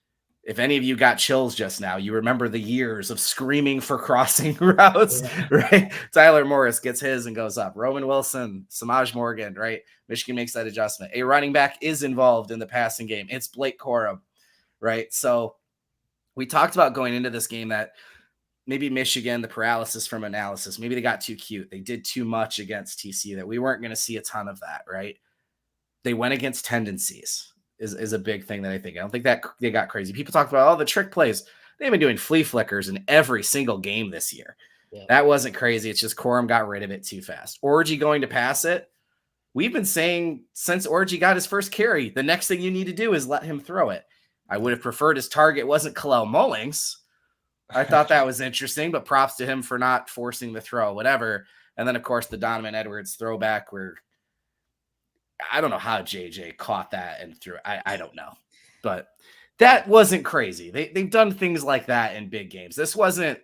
if any of you got chills just now, you remember the years of screaming for crossing routes, right? Tyler Morris gets his and goes up. Roman Wilson, Samaj Morgan, right? Michigan makes that adjustment. A running back is involved in the passing game. It's Blake Corum, right? So we talked about going into this game that maybe Michigan, the paralysis from analysis, maybe they got too cute. They did too much against TCU, that we weren't going to see a ton of that, right? They went against tendencies. Is a big thing that I think. I don't think that they got crazy. People talked about all the trick plays. They've been doing flea flickers in every single game this year. Yeah. That wasn't crazy. It's just Corum got rid of it too fast. Orji going to pass it. We've been saying since Orji got his first carry, the next thing you need to do is let him throw it. I would have preferred his target wasn't Kalel Mullings. I thought that was interesting, but props to him for not forcing the throw, whatever. And then, of course, the Donovan Edwards throwback where I don't know how JJ caught that and threw. I don't know, but that wasn't crazy. They've done things like that in big games. This wasn't,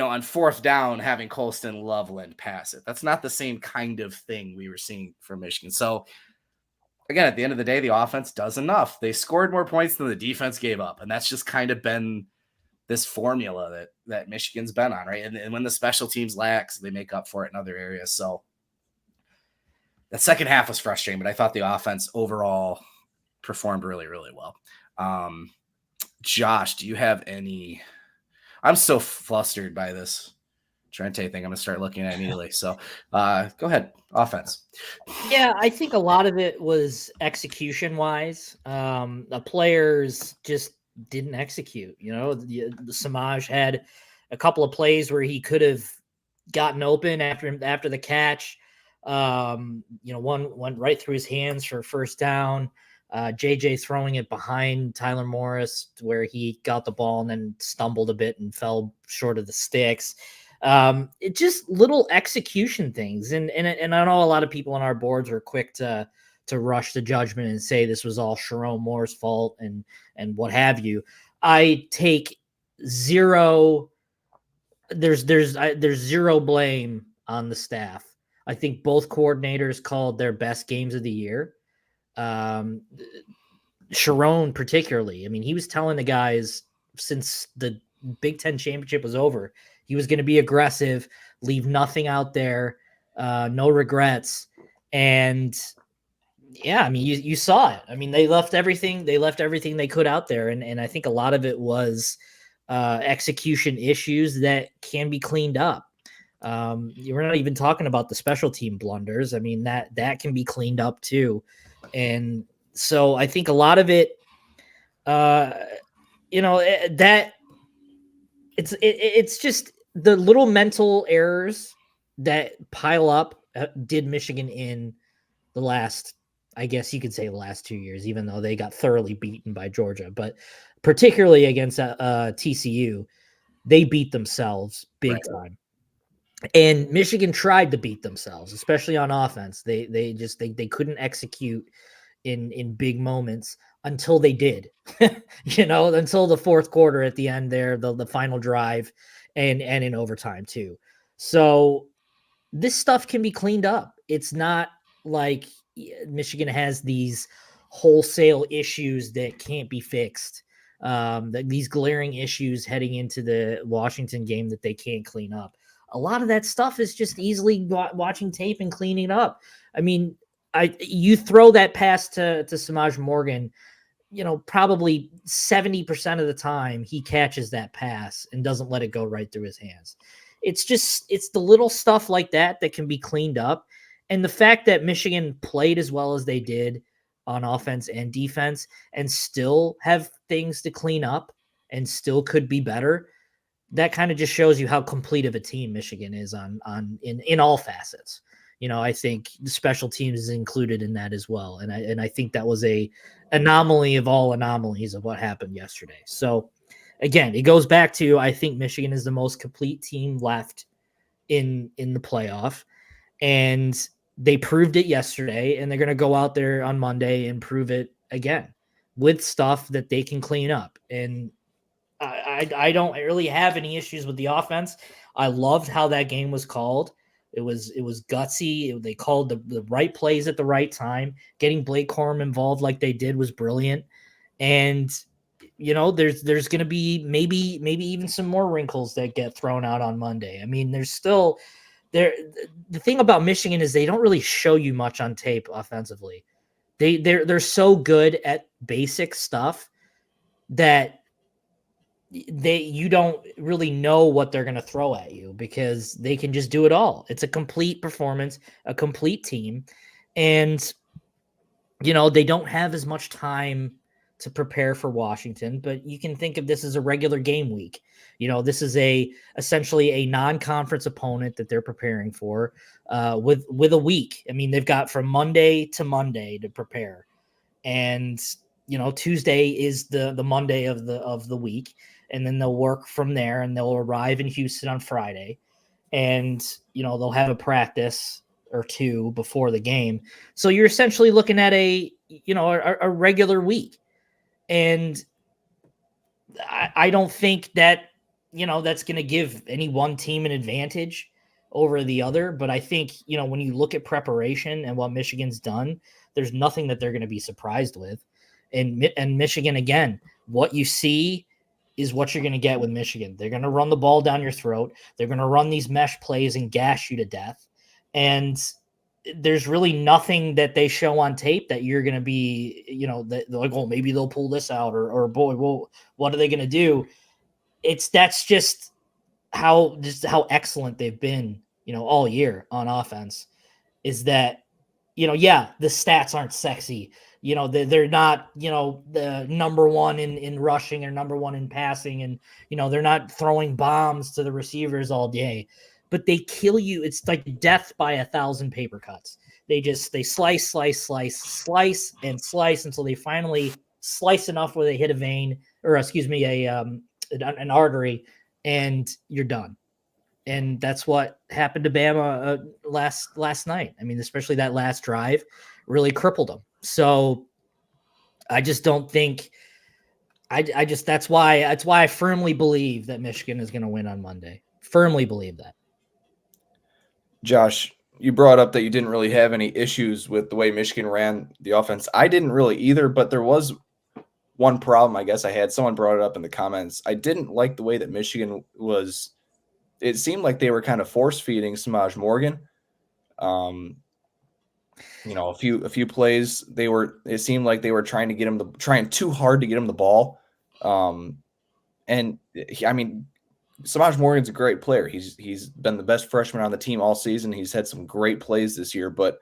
on fourth down having Colston Loveland pass it. That's not the same kind of thing we were seeing from Michigan. So again, at the end of the day, the offense does enough. They scored more points than the defense gave up, and that's just kind of been this formula that Michigan's been on, right? And when the special teams lacks, they make up for it in other areas. So the second half was frustrating, but I thought the offense overall performed really, really well. Josh, do you have any? I'm so flustered by this Trente thing. I'm going to start looking at it immediately. So go ahead. Offense. Yeah, I think a lot of it was execution-wise. The players just didn't execute. The Samaj had a couple of plays where he could have gotten open after the catch. One went right through his hands for first down. JJ throwing it behind Tyler Morris where he got the ball and then stumbled a bit and fell short of the sticks. It just little execution things. And I know a lot of people on our boards were quick to rush to judgment and say this was all Sharon Moore's fault and what have you. I take zero. There's zero blame on the staff. I think both coordinators called their best games of the year. Sharon particularly. I mean, he was telling the guys since the Big Ten championship was over, he was going to be aggressive, leave nothing out there, no regrets. And yeah, I mean, you saw it. I mean, they left everything they could out there. And I think a lot of it was execution issues that can be cleaned up. We're not even talking about the special team blunders. I mean, that can be cleaned up too. And so I think a lot of it, that it's just the little mental errors that pile up did Michigan in the last, I guess you could say the last 2 years, even though they got thoroughly beaten by Georgia, but particularly against TCU, they beat themselves big time. And Michigan tried to beat themselves, especially on offense. They couldn't execute in big moments until they did, until the fourth quarter at the end there, the final drive and in overtime too. So this stuff can be cleaned up. It's not like Michigan has these wholesale issues that can't be fixed. these glaring issues heading into the Washington game that they can't clean up. A lot of that stuff is just easily watching tape and cleaning up. I mean, you throw that pass to Samaj Morgan, probably 70% of the time he catches that pass and doesn't let it go right through his hands. It's the little stuff like that can be cleaned up. And the fact that Michigan played as well as they did on offense and defense and still have things to clean up and still could be better, that kind of just shows you how complete of a team Michigan is in all facets. I think the special teams is included in that as well. And I think that was a anomaly of all anomalies of what happened yesterday. So again, it goes back to, I think Michigan is the most complete team left in the playoff, and they proved it yesterday, and they're going to go out there on Monday and prove it again with stuff that they can clean up. And I don't really have any issues with the offense. I loved how that game was called. It was gutsy. They called the right plays at the right time. Getting Blake Corum involved like they did was brilliant. And there's going to be maybe even some more wrinkles that get thrown out on Monday. I mean, there's still there. The thing about Michigan is they don't really show you much on tape offensively. They're so good at basic stuff that you don't really know what they're going to throw at you because they can just do it all. It's a complete performance, a complete team. And, they don't have as much time to prepare for Washington, but you can think of this as a regular game week. This is essentially a non-conference opponent that they're preparing for with a week. I mean, they've got from Monday to Monday to prepare. And, Tuesday is the Monday of the week. And then they'll work from there, and they'll arrive in Houston on Friday, and they'll have a practice or two before the game. So you're essentially looking at a regular week, and I don't think that that's going to give any one team an advantage over the other. But I think when you look at preparation and what Michigan's done, there's nothing that they're going to be surprised with. And Michigan, again, what you see is what you're going to get with Michigan. They're going to run the ball down your throat. They're going to run these mesh plays and gash you to death. And there's really nothing that they show on tape that you're going to be, that they're like, oh, maybe they'll pull this out or boy, well, what are they going to do? That's just how excellent they've been, all year on offense is that, the stats aren't sexy. They're not, the number one in rushing or number one in passing. And, they're not throwing bombs to the receivers all day, but they kill you. It's like death by 1,000 paper cuts. They slice and slice until they finally slice enough where they hit a vein or an artery, and you're done. And that's what happened to Bama last night. I mean, especially that last drive really crippled them. So I just don't think that's why I firmly believe that Michigan is going to win on Monday. Firmly believe that. Josh, you brought up that you didn't really have any issues with the way Michigan ran the offense. I didn't really either, but there was one problem I guess I had. Someone brought it up in the comments. I didn't like the way that Michigan was. It seemed like they were kind of force feeding Samaj Morgan. A few plays it seemed like they were trying too hard to get him the ball. Samaj Morgan's a great player. He's been the best freshman on the team all season. He's had some great plays this year, but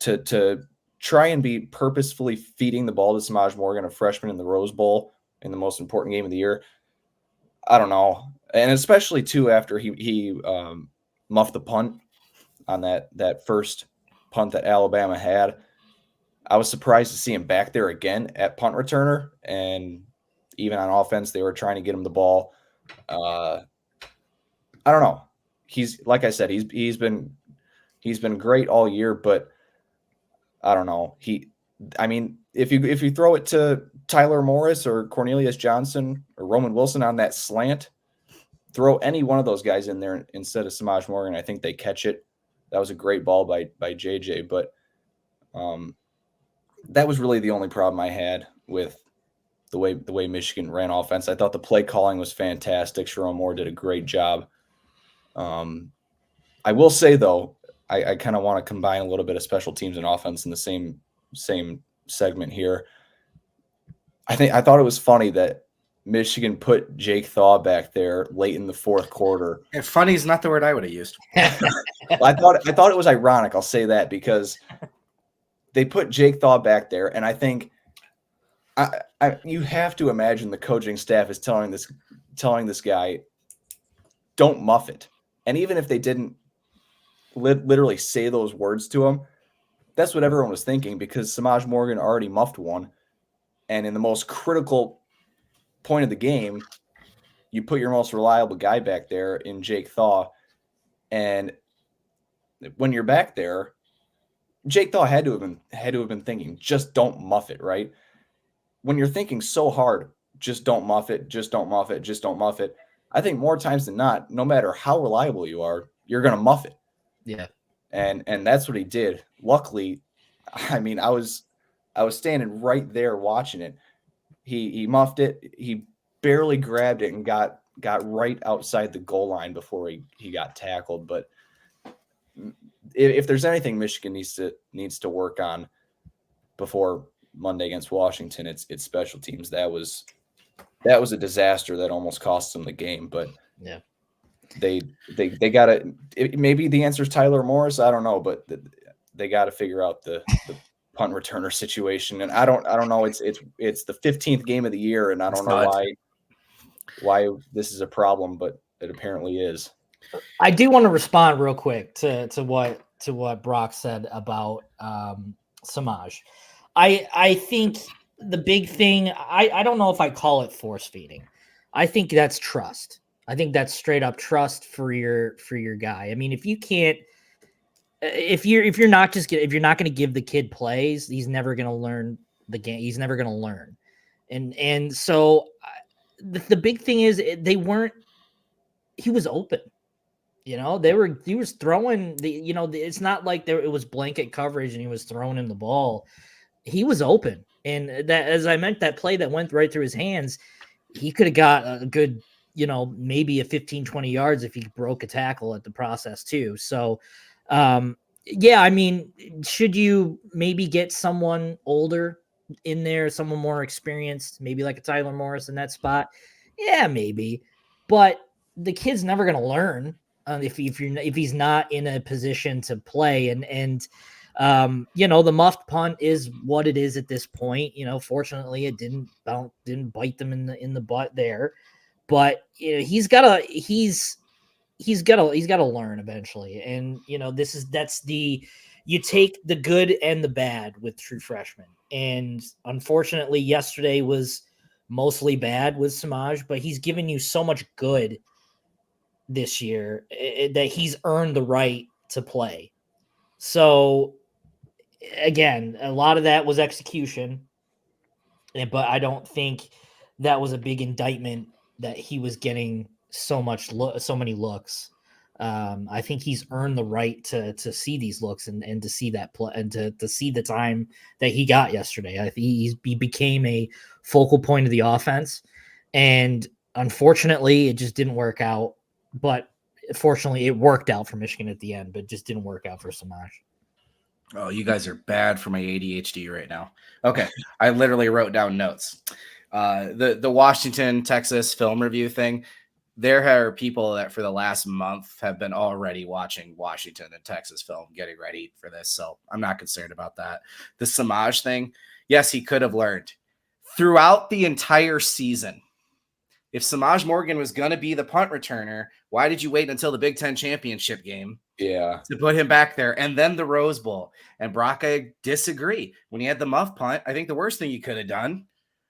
to try and be purposefully feeding the ball to Samaj Morgan, a freshman in the Rose Bowl in the most important game of the year, I don't know. And especially too after he muffed the punt on that first punt that Alabama had. I was surprised to see him back there again at punt returner, and even on offense they were trying to get him the ball. I don't know. He's like I said, he's been great all year, but I don't know. If you throw it to Tyler Morris or Cornelius Johnson or Roman Wilson on that slant, throw any one of those guys in there instead of Samaj Morgan, I think they catch it. That was a great ball by JJ, but that was really the only problem I had with the way Michigan ran offense. I thought the play calling was fantastic. Sharon Moore did a great job. I will say though, I kind of want to combine a little bit of special teams and offense in the same segment here. I thought it was funny that Michigan put Jake Thaw back there late in the fourth quarter. And funny is not the word I would have used. I thought it was ironic. I'll say that because they put Jake Thaw back there, and I think you have to imagine the coaching staff is telling this guy, don't muff it. And even if they didn't literally say those words to him, that's what everyone was thinking, because Samaj Morgan already muffed one. And in the most critical point of the game, you put your most reliable guy back there in Jake Thaw. And when you're back there, Jake Thaw had to have been thinking, just don't muff it, right? When you're thinking so hard, just don't muff it, just don't muff it, just don't muff it. I think more times than not, no matter how reliable you are, you're going to muff it. Yeah. And that's what he did. Luckily, I mean, I was standing right there watching it. He muffed it. He barely grabbed it and got right outside the goal line before he got tackled. But if there's anything Michigan needs to work on before Monday against Washington, it's special teams. That was a disaster that almost cost them the game. But yeah, they got to. Maybe the answer is Tyler Morris. I don't know, but they got to figure out the punt returner situation. And I don't know. It's the 15th game of the year, and I don't know why this is a problem, but it apparently is. I do want to respond real quick to what Brock said about Samaj. I think the big thing, I don't know if I call it force feeding. I think that's trust. I think that's straight up trust for your guy. I mean, if you can't, if you're not going to give the kid plays, he's never going to learn the game. He's never going to learn. And so the big thing is he was open. You know, he was throwing it's not like it was blanket coverage and he was throwing in the ball. He was open. And that, as I meant, that play that went right through his hands, he could have got a good, maybe a 15, 20 yards if he broke a tackle at the process too. So, yeah, I mean, should you maybe get someone older in there, someone more experienced, maybe like a Tyler Morris in that spot? Yeah, maybe. But the kid's never going to learn if he's not in a position to play. And the muffed punt is what it is at this point. Fortunately, it didn't bite them in the butt there. But he's got to learn eventually. And you take the good and the bad with true freshmen. And unfortunately, yesterday was mostly bad with Samaj, but he's given you so much good this year that he's earned the right to play. So again, a lot of that was execution, but I don't think that was a big indictment that he was getting so many looks. I think he's earned the right to see these looks and to see that play and to see the time that he got yesterday. I think he became a focal point of the offense, and unfortunately, it just didn't work out. But fortunately, it worked out for Michigan at the end, but just didn't work out for Samaj. Oh, you guys are bad for my ADHD right now. Okay, I literally wrote down notes. The Washington, Texas film review thing. There are people that for the last month have been already watching Washington and Texas film, getting ready for this. So I'm not concerned about that. The Samaj thing, yes, he could have learned throughout the entire season. If Samaj Morgan was going to be the punt returner, why did you wait until the Big Ten championship game to put him back there and then the Rose Bowl? And Brock, I disagree. When he had the muff punt, I think the worst thing you could have done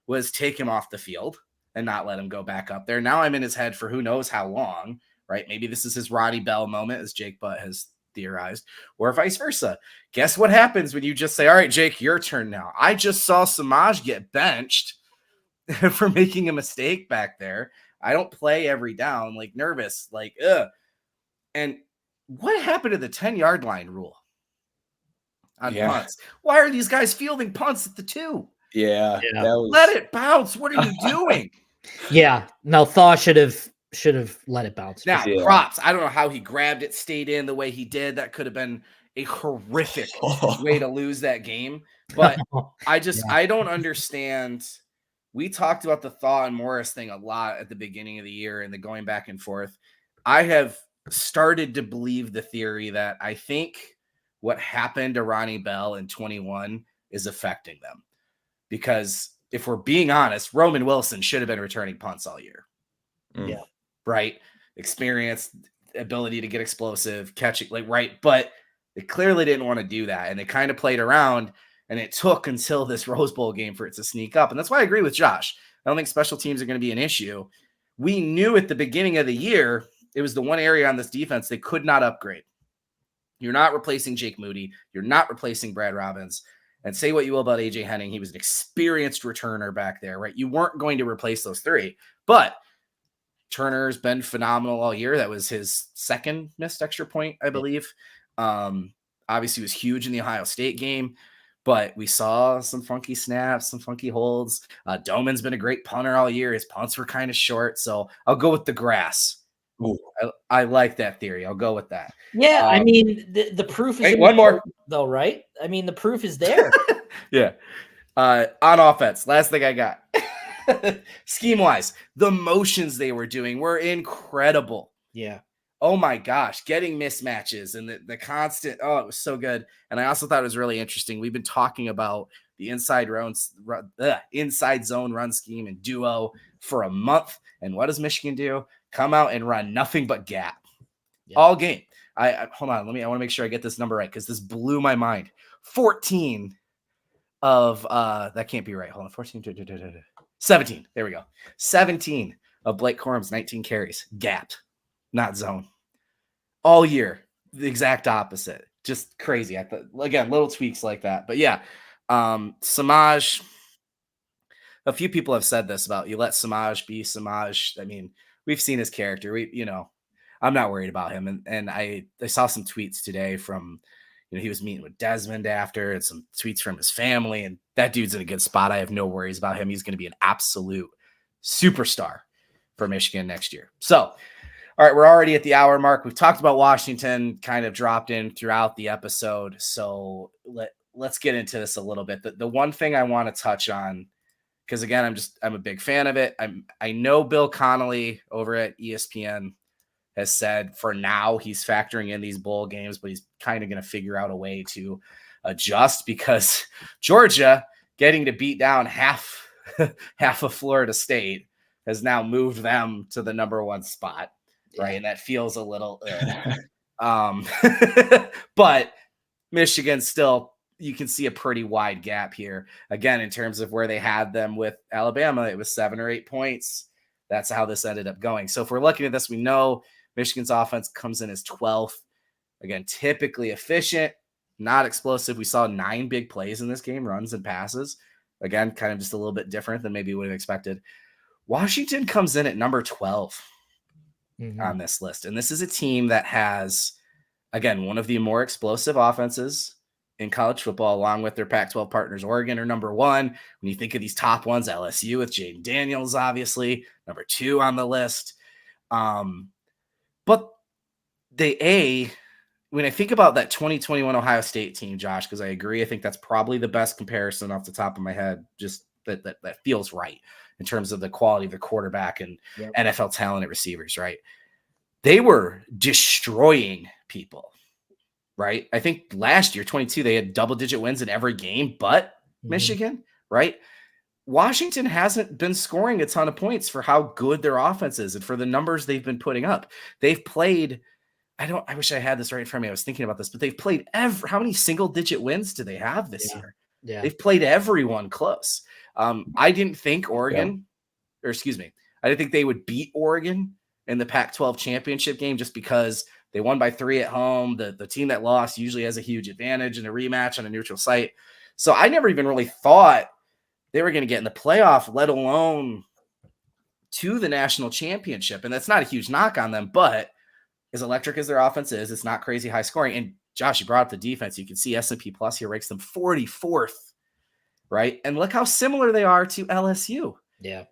was take him off the field and not let him go back up there. Now I'm in his head for who knows how long, right? Maybe this is his Roddy Bell moment, as Jake Butt has theorized, or vice versa. Guess what happens when you just say, all right, Jake, your turn now. I just saw Samaj get benched for making a mistake back there. I don't play every down, like nervous, like, ugh. And what happened to the 10-yard line rule on punts? Why are these guys fielding punts at the 2? Yeah. Let it bounce. What are you doing? Yeah. No, Thaw should have let it bounce. Now, props. I don't know how he grabbed it, stayed in the way he did. That could have been a horrific way to lose that game. But I don't understand. We talked about the Thaw and Morris thing a lot at the beginning of the year and the going back and forth. I have started to believe the theory that I think what happened to Ronnie Bell in 21 is affecting them. Because if we're being honest, Roman Wilson should have been returning punts all year. Yeah. Right. Experience, ability to get explosive, catching, right. But they clearly didn't want to do that. And they kind of played around, and it took until this Rose Bowl game for it to sneak up. And that's why I agree with Josh. I don't think special teams are going to be an issue. We knew at the beginning of the year, it was the one area on this defense they could not upgrade. You're not replacing Jake Moody. You're not replacing Brad Robbins. And say what you will about AJ Henning. He was an experienced returner back there, right? You weren't going to replace those three. But Turner's been phenomenal all year. That was his second missed extra point, I believe. Obviously, he was huge in the Ohio State game. But we saw some funky snaps, some funky holds. Doman's been a great punter all year. His punts were kind of short. So I'll go with the grass. I like that theory. I'll go with that. Yeah, I mean, the proof is one more though, right? I mean, the proof is there. Yeah. On offense, last thing I got. Scheme wise, the motions they were doing were incredible. Yeah. Oh my gosh, getting mismatches and the constant. Oh, it was so good. And I also thought it was really interesting. We've been talking about the inside zone run scheme and duo for a month. And what does Michigan do? Come out and run nothing but gap all game. I hold on. I want to make sure I get this number right, because this blew my mind. 14 of that can't be right. Hold on. 14. 17. There we go. 17 of Blake Corum's 19 carries. Gap, not zone. All year. The exact opposite. Just crazy. I thought, again, little tweaks like that. But yeah, Samaj. A few people have said this about you let Samaj be Samaj. I mean, we've seen his character. I'm not worried about him. And I saw some tweets today from, he was meeting with Desmond after, and some tweets from his family, and that dude's in a good spot. I have no worries about him. He's going to be an absolute superstar for Michigan next year. So, all right, we're already at the hour mark. We've talked about Washington, kind of dropped in throughout the episode. So let's get into this a little bit. The one thing I want to touch on, because again, I'm a big fan of it. I know Bill Connolly over at ESPN has said for now he's factoring in these bowl games, but he's kind of going to figure out a way to adjust, because Georgia getting to beat down half of Florida State has now moved them to the number 1 spot, right? And that feels a little but Michigan still, you can see a pretty wide gap here. Again, in terms of where they had them with Alabama, it was 7 or 8 points. That's how this ended up going. So if we're looking at this, we know Michigan's offense comes in as 12th. Again, typically efficient, not explosive. We saw 9 big plays in this game, runs and passes. Again, kind of just a little bit different than maybe we would have expected. Washington comes in at number 12 on this list. And this is a team that has, again, one of the more explosive offenses in college football, along with their Pac-12 partners. Oregon are number 1. When you think of these top ones, LSU with Jaden Daniels, obviously, number 2 on the list. But when I think about that 2021 Ohio State team, Josh, because I agree, I think that's probably the best comparison off the top of my head, just that feels right in terms of the quality of the quarterback and NFL talent at receivers, right? They were destroying people, right? I think last year, 22, they had double-digit wins in every game but Michigan, right? Washington hasn't been scoring a ton of points for how good their offense is and for the numbers they've been putting up. They've played, I wish I had this right in front of me. I was thinking about this, but they've played how many single-digit wins do they have this year? Yeah. They've played everyone close. I didn't think I didn't think they would beat Oregon in the Pac-12 championship game just because they won by 3 at home. The team that lost usually has a huge advantage in a rematch on a neutral site. So I never even really thought they were going to get in the playoff, let alone to the national championship. And that's not a huge knock on them, but as electric as their offense is, it's not crazy high scoring. And Josh, you brought up the defense. You can see S&P Plus here ranks them 44th right? And look how similar they are to LSU. Yeah.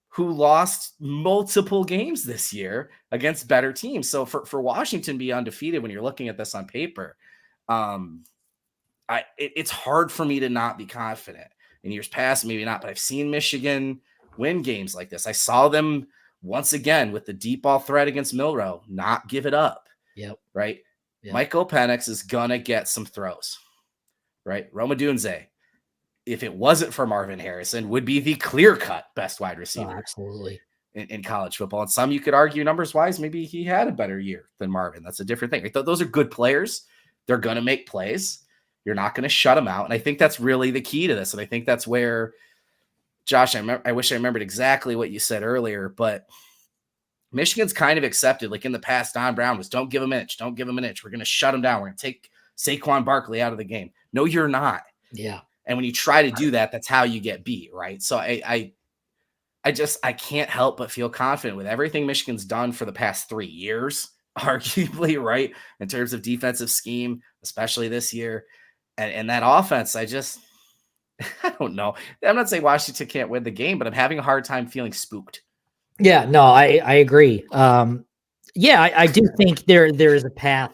Who lost multiple games this year against better teams. So for Washington to be undefeated when you're looking at this on paper, it's hard for me to not be confident. In years past, maybe not, but I've seen Michigan win games like this. I saw them once again with the deep ball threat against Milroe, not give it up. Yep. Right. Yep. Michael Penix is gonna get some throws. Right. Roma Dunze, if it wasn't for Marvin Harrison, would be the clear-cut best wide receiver. Oh, absolutely. In college football. And some you could argue numbers-wise, maybe he had a better year than Marvin. That's a different thing. Like, those are good players. They're going to make plays. You're not going to shut them out. And I think that's really the key to this. And I think that's where, Josh, I wish I remembered exactly what you said earlier, but Michigan's kind of accepted, like in the past, Don Brown was, don't give him an inch. Don't give him an inch. We're going to shut him down. We're going to take Saquon Barkley out of the game. No, you're not. Yeah. And when you try to do that, that's how you get beat, right? So I can't help but feel confident with everything Michigan's done for the past 3 years, arguably, right? In terms of defensive scheme, especially this year. And that offense, I don't know. I'm not saying Washington can't win the game, but I'm having a hard time feeling spooked. Yeah, no, I agree. I do think there is a path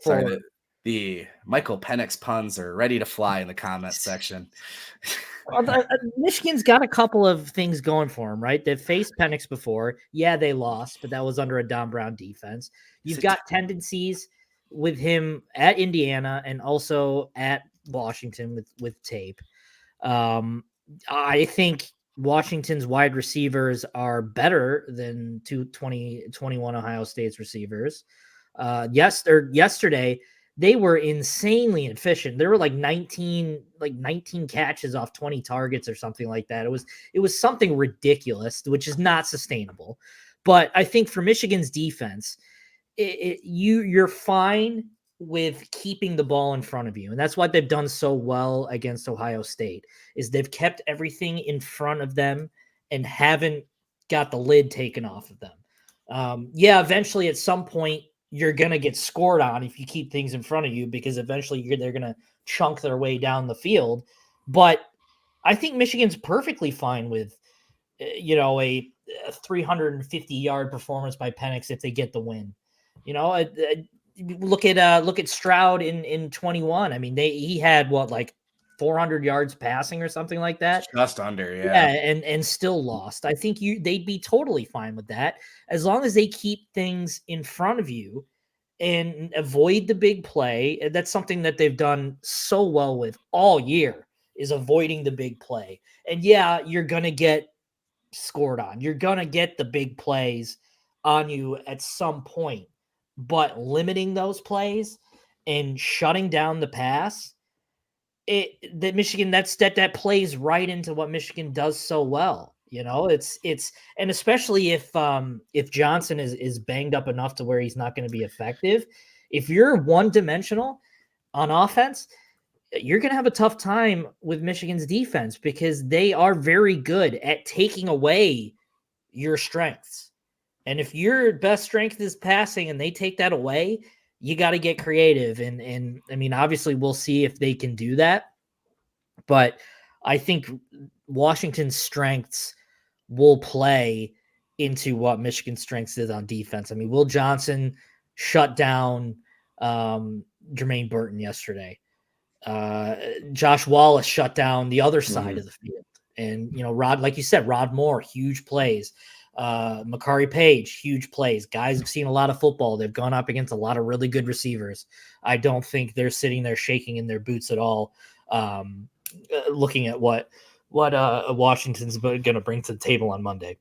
for Sorry, the Michael Penix puns are ready to fly in the comment section. Michigan's got a couple of things going for them, right? They've faced Penix before. Yeah, they lost, but that was under a Don Brown defense. You've got tendencies with him at Indiana and also at Washington with tape. I think Washington's wide receivers are better than 2021 Ohio State's receivers. Yesterday, they were insanely efficient. There were like 19 catches off 20 targets or something like that. It was something ridiculous, which is not sustainable. But I think for Michigan's defense, you're fine with keeping the ball in front of you. And that's what they've done so well against Ohio State, is they've kept everything in front of them and haven't got the lid taken off of them. Eventually at some point, you're going to get scored on if you keep things in front of you, because eventually they're going to chunk their way down the field. But I think Michigan's perfectly fine with, a 350-yard performance by Penix if they get the win. Look at Stroud in 21. I mean, he had 400 yards passing or something like that. Just under, yeah. Yeah, and still lost. I think they'd be totally fine with that as long as they keep things in front of you and avoid the big play. That's something that they've done so well with all year, is avoiding the big play. And yeah, you're gonna get scored on. You're gonna get the big plays on you at some point, but limiting those plays and shutting down the pass, that Michigan, that plays right into what Michigan does so well. It's and especially if Johnson is banged up enough to where he's not going to be effective. If you're one-dimensional on offense, you're going to have a tough time with Michigan's defense, because they are very good at taking away your strengths. And if your best strength is passing and they take that away, you got to get creative. And I mean, obviously we'll see if they can do that, but I think Washington's strengths will play into what Michigan's strengths is on defense. I mean, Will Johnson shut down Jermaine Burton yesterday. Josh Wallace shut down the other side of the field. And, Rod, like you said, Rod Moore, huge plays. Makari Page, huge plays. Guys have seen a lot of football. They've gone up against a lot of really good receivers. I don't think they're sitting there shaking in their boots at all, looking at what Washington's going to bring to the table on Monday.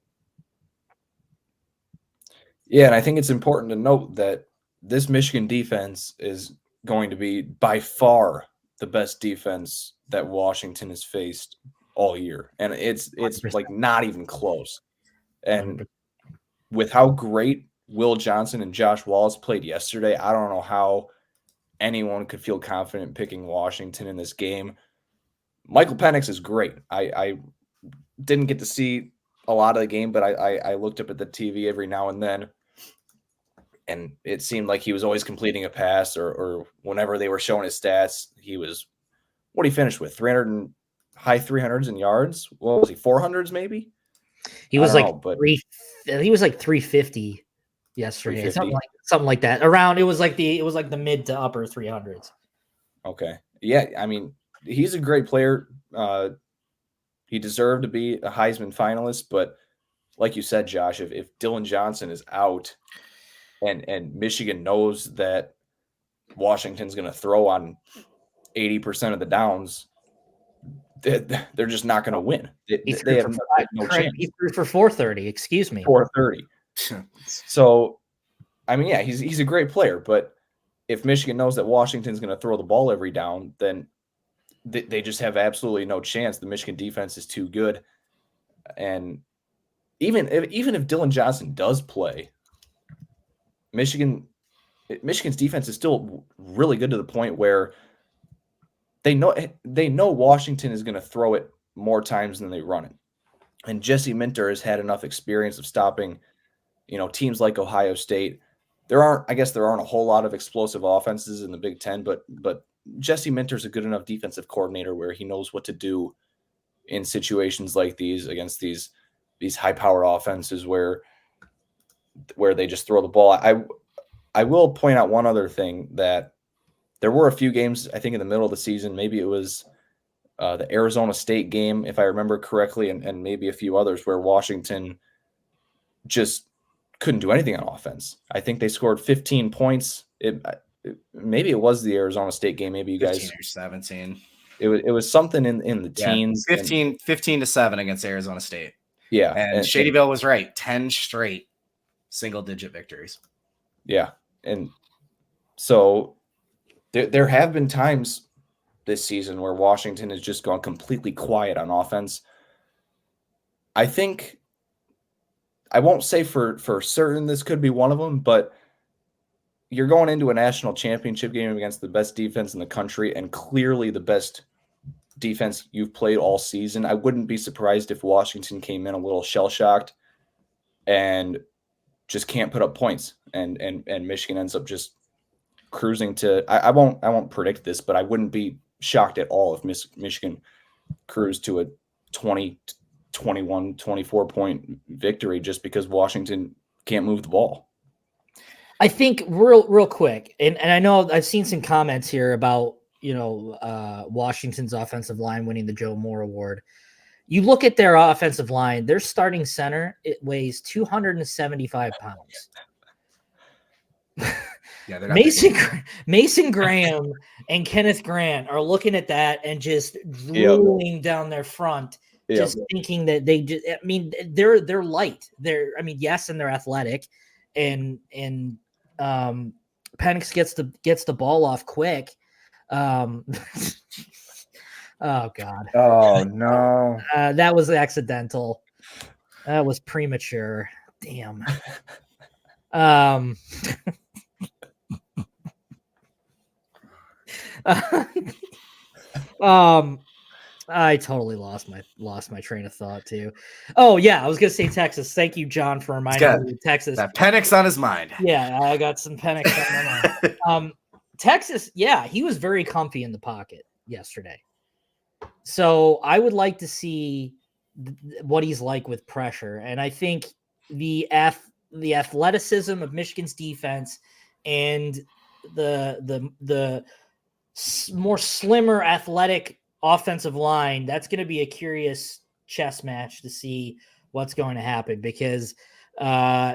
Yeah, and I think it's important to note that this Michigan defense is going to be by far the best defense that Washington has faced all year. And it's 100%. Like not even close. And 100%. With how great Will Johnson and Josh Wallace played yesterday, I don't know how anyone could feel confident picking Washington in this game. Michael Penix is great. I didn't get to see a lot of the game, but I looked up at the TV every now and then, and it seemed like he was always completing a pass, or whenever they were showing his stats, he was, what he finished with, 300 and high 300s in yards. What was he, 400s maybe? He was like 350 yesterday, something like that. Around it was like the mid to upper 300s. Okay, yeah, I mean, he's a great player. He deserved to be a Heisman finalist, but like you said, Josh, if Dylan Johnson is out and Michigan knows that Washington's going to throw on 80% of the downs, they're just not going to win. They have no chance. He threw for 430. Excuse me, 430. So, I mean, yeah, he's a great player, but if Michigan knows that Washington's going to throw the ball every down, then they just have absolutely no chance. The Michigan defense is too good, and even if Dylan Johnson does play, Michigan's defense is still really good to the point where they know Washington is going to throw it more times than they run it. And Jesse Minter has had enough experience of stopping, teams like Ohio State. There aren't a whole lot of explosive offenses in the Big Ten, but Jesse Minter's a good enough defensive coordinator where he knows what to do in situations like these against these high-power offenses where they just throw the ball. I will point out one other thing, that there were a few games, I think, in the middle of the season. Maybe it was the Arizona State game, if I remember correctly, and maybe a few others where Washington just couldn't do anything on offense. I think they scored 15 points. Maybe it was the Arizona State game. Maybe you guys 15 or 17. It was something in the teens. 15-7 against Arizona State. Yeah, and Shadyville was right. 10 straight single-digit victories. Yeah, and so there have been times this season where Washington has just gone completely quiet on offense. I think, I won't say for certain this could be one of them, but you're going into a national championship game against the best defense in the country and clearly the best defense you've played all season. I wouldn't be surprised if Washington came in a little shell-shocked and just can't put up points, and Michigan ends up just cruising to. I won't predict this, but I wouldn't be shocked at all if Michigan cruised to a 20, 21, 24-point victory just because Washington can't move the ball. I think real quick, and I know I've seen some comments here about Washington's offensive line winning the Joe Moore Award. You look at their offensive line, their starting center, it weighs 275 pounds. Yeah, Mason Graham and Kenneth Grant are looking at that and just drooling down their front, just thinking that they're light. Yes, and they're athletic, and Penix gets the ball off quick. Oh God! Oh no! That was accidental. That was premature. Damn. I totally lost my train of thought too. Oh yeah, I was gonna say Texas. Thank you, John, for reminding me of Texas. That Penix on his mind. Yeah, I got some Penix on my mind. Texas, yeah, he was very comfy in the pocket yesterday. So I would like to see what he's like with pressure, and I think the athleticism of Michigan's defense and the more slimmer athletic offensive line, that's going to be a curious chess match to see what's going to happen, because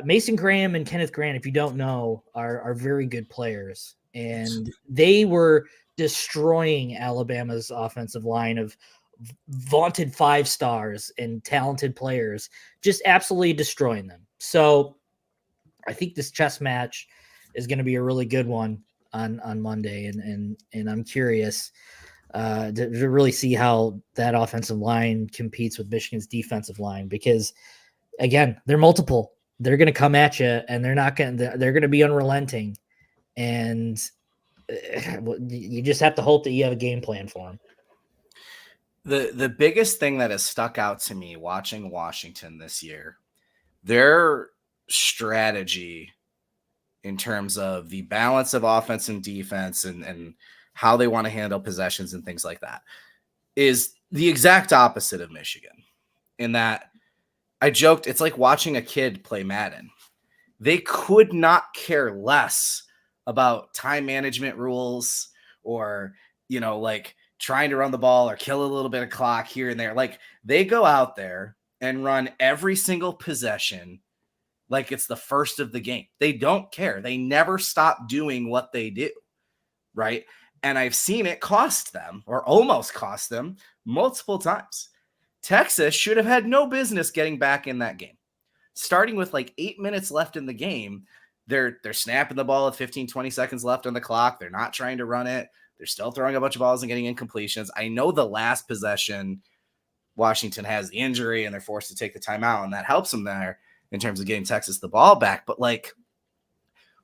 Mason Graham and Kenneth Grant, if you don't know, are very good players, and they were destroying Alabama's offensive line of vaunted 5 stars and talented players, just absolutely destroying them. So I think this chess match is going to be a really good one on Monday, and I'm curious to really see how that offensive line competes with Michigan's defensive line, because again, they're multiple. They're going to come at you, and they're going to be unrelenting, and you just have to hope that you have a game plan for them. The biggest thing that has stuck out to me watching Washington this year, their strategy in terms of the balance of offense and defense and how they want to handle possessions and things like that. is the exact opposite of Michigan in that I joked, it's like watching a kid play Madden. They could not care less about time management rules or, like trying to run the ball or kill a little bit of clock here and there. Like they go out there and run every single possession like it's the first of the game. They don't care. They never stop doing what they do, right? And I've seen it cost them or almost cost them multiple times. Texas should have had no business getting back in that game. Starting with like 8 minutes left in the game, they're snapping the ball with 15, 20 seconds left on the clock. They're not trying to run it. They're still throwing a bunch of balls and getting incompletions. I know the last possession, Washington has the injury and they're forced to take the timeout, and that helps them there in terms of getting Texas the ball back. But like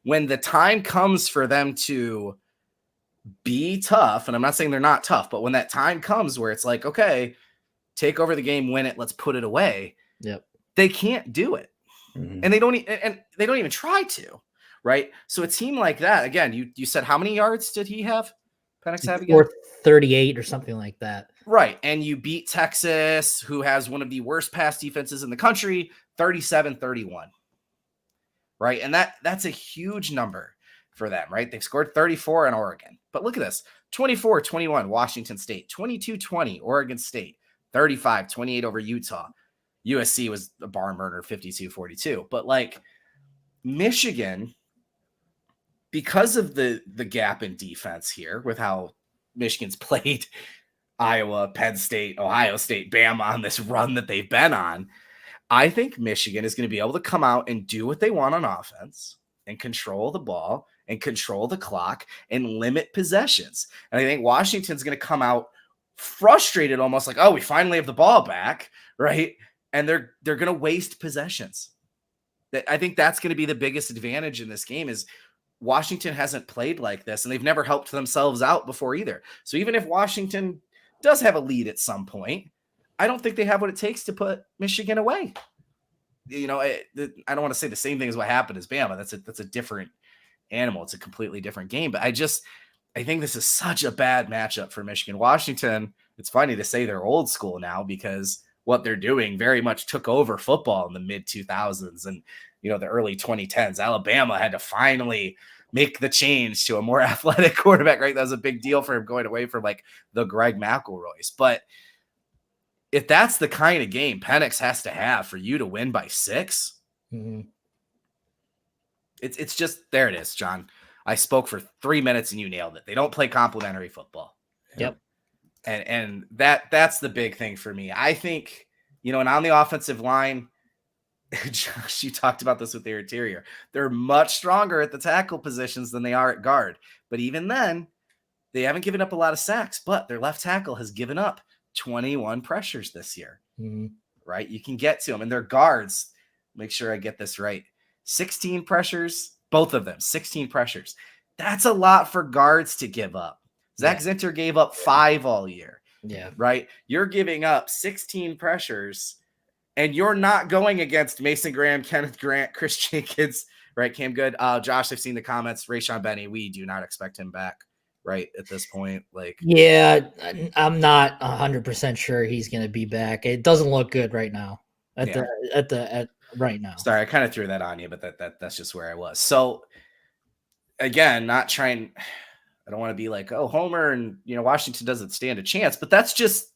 when the time comes for them to be tough, and I'm not saying they're not tough, but when that time comes where it's like, okay, take over the game, win it, let's put it away. Yep. They can't do it. Mm-hmm. And they don't even try to, right? So a team like that, again, you said how many yards did he have? Penix have again? 38 or something like that. Right. And you beat Texas, who has one of the worst pass defenses in the country, 37-31. Right? And that's a huge number for them, right? They've scored 34 in Oregon. But look at this. 24-21 Washington State, 22-20 Oregon State, 35-28 over Utah. USC was a barn burner, 52-42. But like Michigan, because of the gap in defense here with how Michigan's played Iowa, Penn State, Ohio State, Bama on this run that they've been on, I think Michigan is going to be able to come out and do what they want on offense and control the ball and control the clock and limit possessions. And I think Washington's going to come out frustrated, almost like, oh, we finally have the ball back, right? And they're going to waste possessions. I think that's going to be the biggest advantage in this game is Washington hasn't played like this, and they've never helped themselves out before either. So even if Washington does have a lead at some point, I don't think they have what it takes to put Michigan away. I don't want to say the same thing as what happened as Bama. That's a different animal. It's a completely different game. But I think this is such a bad matchup for Michigan. Washington, it's funny to say they're old school now because what they're doing very much took over football in the mid 2000s and, the early 2010s. Alabama had to finally make the change to a more athletic quarterback, right? That was a big deal for him going away from like the Greg McElroys. But if that's the kind of game Penix has to have for you to win by 6, mm-hmm. It's just, there it is, John. I spoke for 3 minutes and you nailed it. They don't play complimentary football. Yep. And that's the big thing for me. I think, and on the offensive line, Josh, you talked about this with their interior. They're much stronger at the tackle positions than they are at guard. But even then, they haven't given up a lot of sacks, but their left tackle has given up 21 pressures this year, mm-hmm. right? You can get to them. And their guards, make sure I get this right, 16 pressures, both of them, 16 pressures. That's a lot for guards to give up. Zach Zinter gave up 5 all year. Yeah. Right? You're giving up 16 pressures, and you're not going against Mason Graham, Kenneth Grant, Chris Jenkins, right? Cam Good. Josh, I've seen the comments. Rayshon Benny, we do not expect him back, right, at this point. Yeah, I'm not 100% sure he's going to be back. It doesn't look good right now. Right now. Sorry, I kind of threw that on you, but that's just where I was. So again, not trying. I don't want to be like, oh, Homer and Washington doesn't stand a chance, but that's just,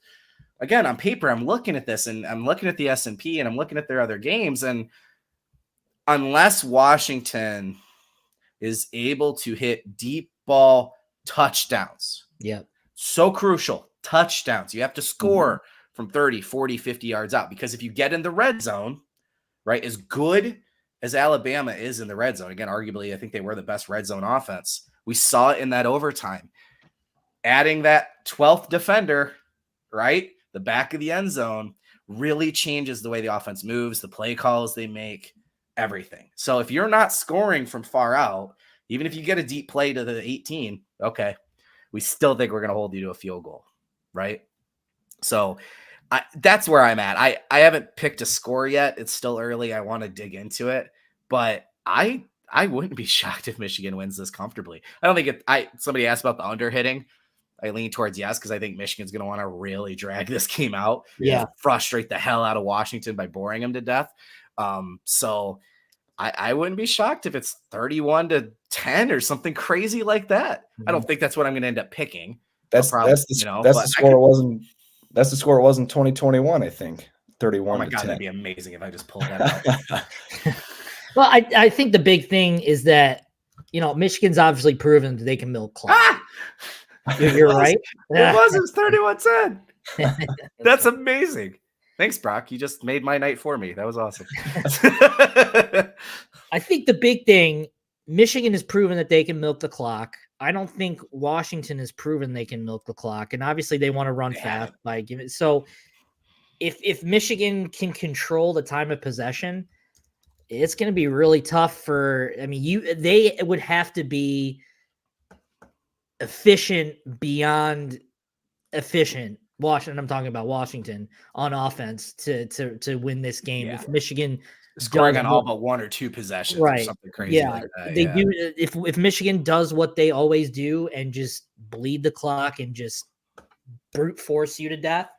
again, on paper, I'm looking at this and I'm looking at the S&P and I'm looking at their other games. And unless Washington is able to hit deep ball touchdowns, so crucial, touchdowns, you have to score from 30, 40, 50 yards out, because if you get in the red zone, right, as good as Alabama is in the red zone, again, arguably, I think they were the best red zone offense. We saw it in that overtime. Adding that 12th defender, right, the back of the end zone, really changes the way the offense moves, the play calls they make, everything. So if you're not scoring from far out, even if you get a deep play to the 18, okay, we still think we're going to hold you to a field goal, right? So that's where I'm at. I haven't picked a score yet. It's still early. I want to dig into it, but I wouldn't be shocked if Michigan wins this comfortably. I don't think somebody asked about the under hitting. I lean towards yes, because I think Michigan's going to want to really drag this game out. Yeah. Frustrate the hell out of Washington by boring them to death. So I wouldn't be shocked if it's 31-10 or something crazy like that. I don't think that's what I'm going to end up picking. That's the score it was in 2021, I think. 31. Oh my God, that'd be amazing if I just pulled that out. Well, I think the big thing is that, Michigan's obviously proven that they can milk clock. You're right. It was 31-10. That's amazing. Thanks, Brock. You just made my night for me. That was awesome. I think the big thing, Michigan has proven that they can milk the clock. I don't think Washington has proven they can milk the clock. And obviously they want to run fast by giving. So if Michigan can control the time of possession, it's going to be really tough they would have to be efficient beyond efficient. Washington, I'm talking about Washington on offense to win this game. If Michigan scoring on all but one or two possessions, or something crazy like that. They do. If Michigan does what they always do and just bleed the clock and just brute force you to death,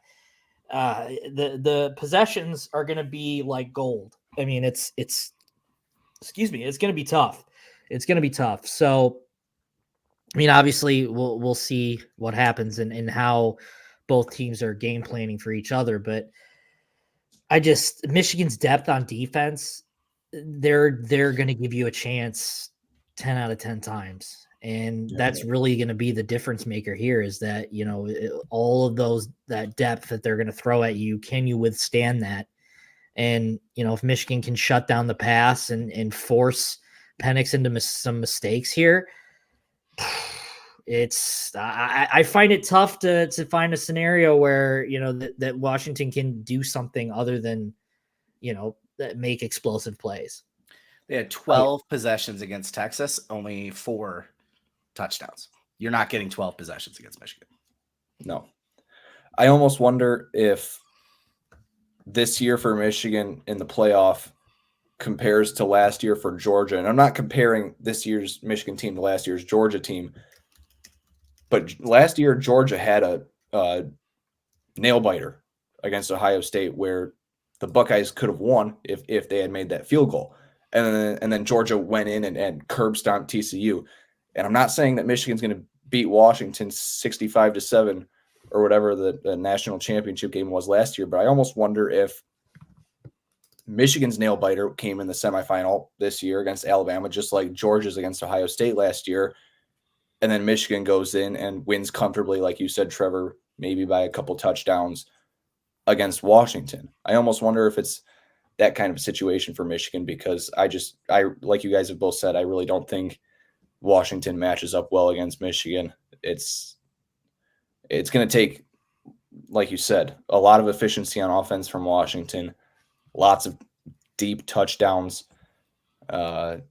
the possessions are going to be like gold. I mean, it's going to be tough. It's going to be tough. So, I mean, obviously we'll see what happens and how both teams are game planning for each other. But Michigan's depth on defense, they're going to give you a chance 10 out of 10 times. And that's really going to be the difference maker here is that, all of that depth that they're going to throw at you, can you withstand that? And, if Michigan can shut down the pass and force Penix into some mistakes here, I find it tough to find a scenario where, that Washington can do something other than, make explosive plays. They had 12 possessions against Texas, only 4 touchdowns. You're not getting 12 possessions against Michigan. No. I almost wonder if this year for Michigan in the playoff compares to last year for Georgia. And I'm not comparing this year's Michigan team to last year's Georgia team, but last year Georgia had a nail biter against Ohio State where the Buckeyes could have won if they had made that field goal. And then Georgia went in and curb stomped TCU. And I'm not saying that Michigan's going to beat Washington 65-7 or whatever the national championship game was last year, but I almost wonder if Michigan's nail biter came in the semifinal this year against Alabama, just like Georgia's against Ohio State last year. And then Michigan goes in and wins comfortably, like you said, Trevor, maybe by a couple touchdowns against Washington. I almost wonder if it's that kind of situation for Michigan because I like you guys have both said, I really don't think Washington matches up well against Michigan. It's going to take, like you said, a lot of efficiency on offense from Washington, lots of deep touchdowns, lots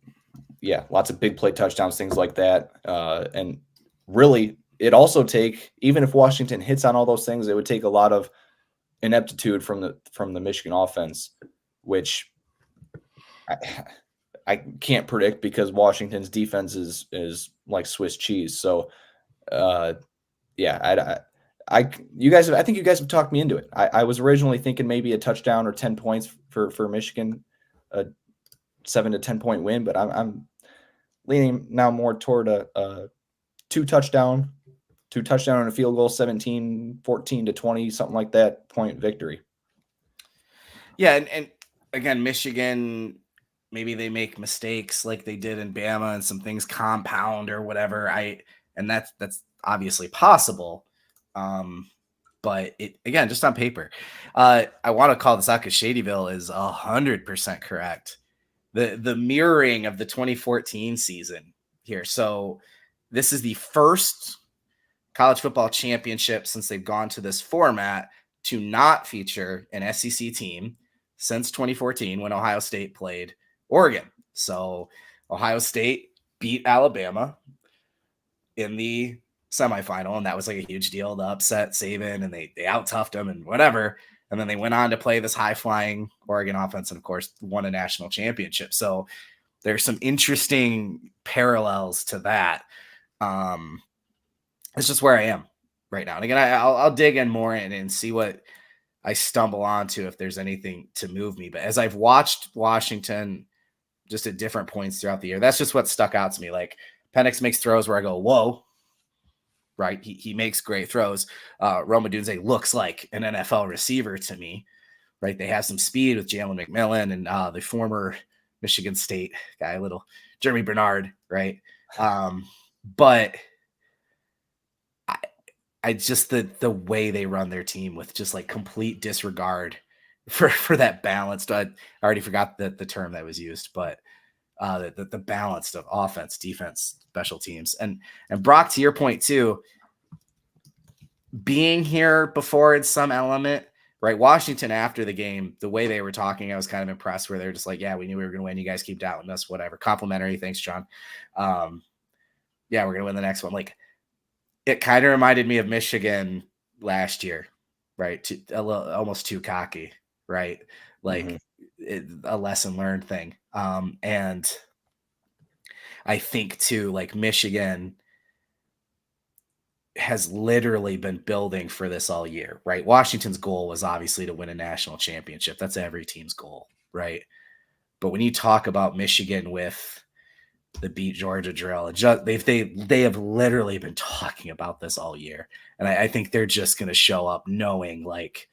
of big play touchdowns, things like that. And really, it also even if Washington hits on all those things, it would take a lot of ineptitude from the Michigan offense, which I can't predict because Washington's defense is like Swiss cheese. So, I think you guys have talked me into it. I was originally thinking maybe a touchdown or 10 points for Michigan, a 7 to 10 point win, but I'm leaning now more toward a two touchdown and a field goal, 14-20, something like that point victory. Yeah. And again, Michigan, maybe they make mistakes like they did in Bama and some things compound or whatever. And that's obviously possible. But again, just on paper, I want to call this out because Shadyville is 100% correct. The mirroring of the 2014 season here. So this is the first college football championship since they've gone to this format to not feature an SEC team since 2014 when Ohio State played Oregon. So Ohio State beat Alabama in the semifinal, and that was like a huge deal to upset Saban, and they out-toughed them and whatever. And then they went on to play this high-flying Oregon offense and, of course, won a national championship. So there's some interesting parallels to that. It's just where I am. right now. And again, I'll dig in more and see what I stumble onto if there's anything to move me. But as I've watched Washington just at different points throughout the year, that's just what stuck out to me. Like Penix makes throws where I go, whoa, right? He makes great throws. Rome Odunze looks like an NFL receiver to me, right? They have some speed with Jalen McMillan and the former Michigan State guy, little Jeremy Bernard, right? But I just the way they run their team with just like complete disregard for that balanced. I already forgot the term that was used, but the balance of offense, defense, special teams, and Brock, to your point too, being here before in some element, right? Washington after the game, the way they were talking, I was kind of impressed. Where they're just like, yeah, we knew we were going to win. You guys keep doubting us, whatever. Complimentary, thanks, John. Yeah, we're going to win the next one. Like, it kind of reminded me of Michigan last year, right? Almost too cocky, right? Like a lesson learned thing. And I think too, like Michigan has literally been building for this all year, right? Washington's goal was obviously to win a national championship. That's every team's goal, right? But when you talk about Michigan with the beat Georgia drill, they have literally been talking about this all year. And I think they're just going to show up knowing like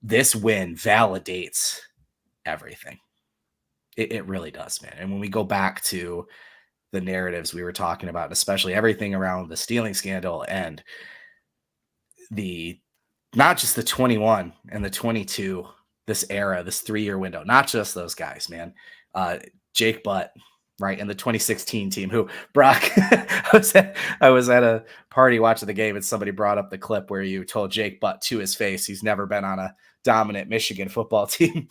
this win validates everything. It really does, man. And when we go back to the narratives we were talking about, especially everything around the stealing scandal and not just the 21 and the 22, this era, this 3-year window, not just those guys, man. Jake Butt, right, and the 2016 team, who Brock, I was at a party watching the game, and somebody brought up the clip where you told Jake Butt to his face he's never been on a dominant Michigan football team.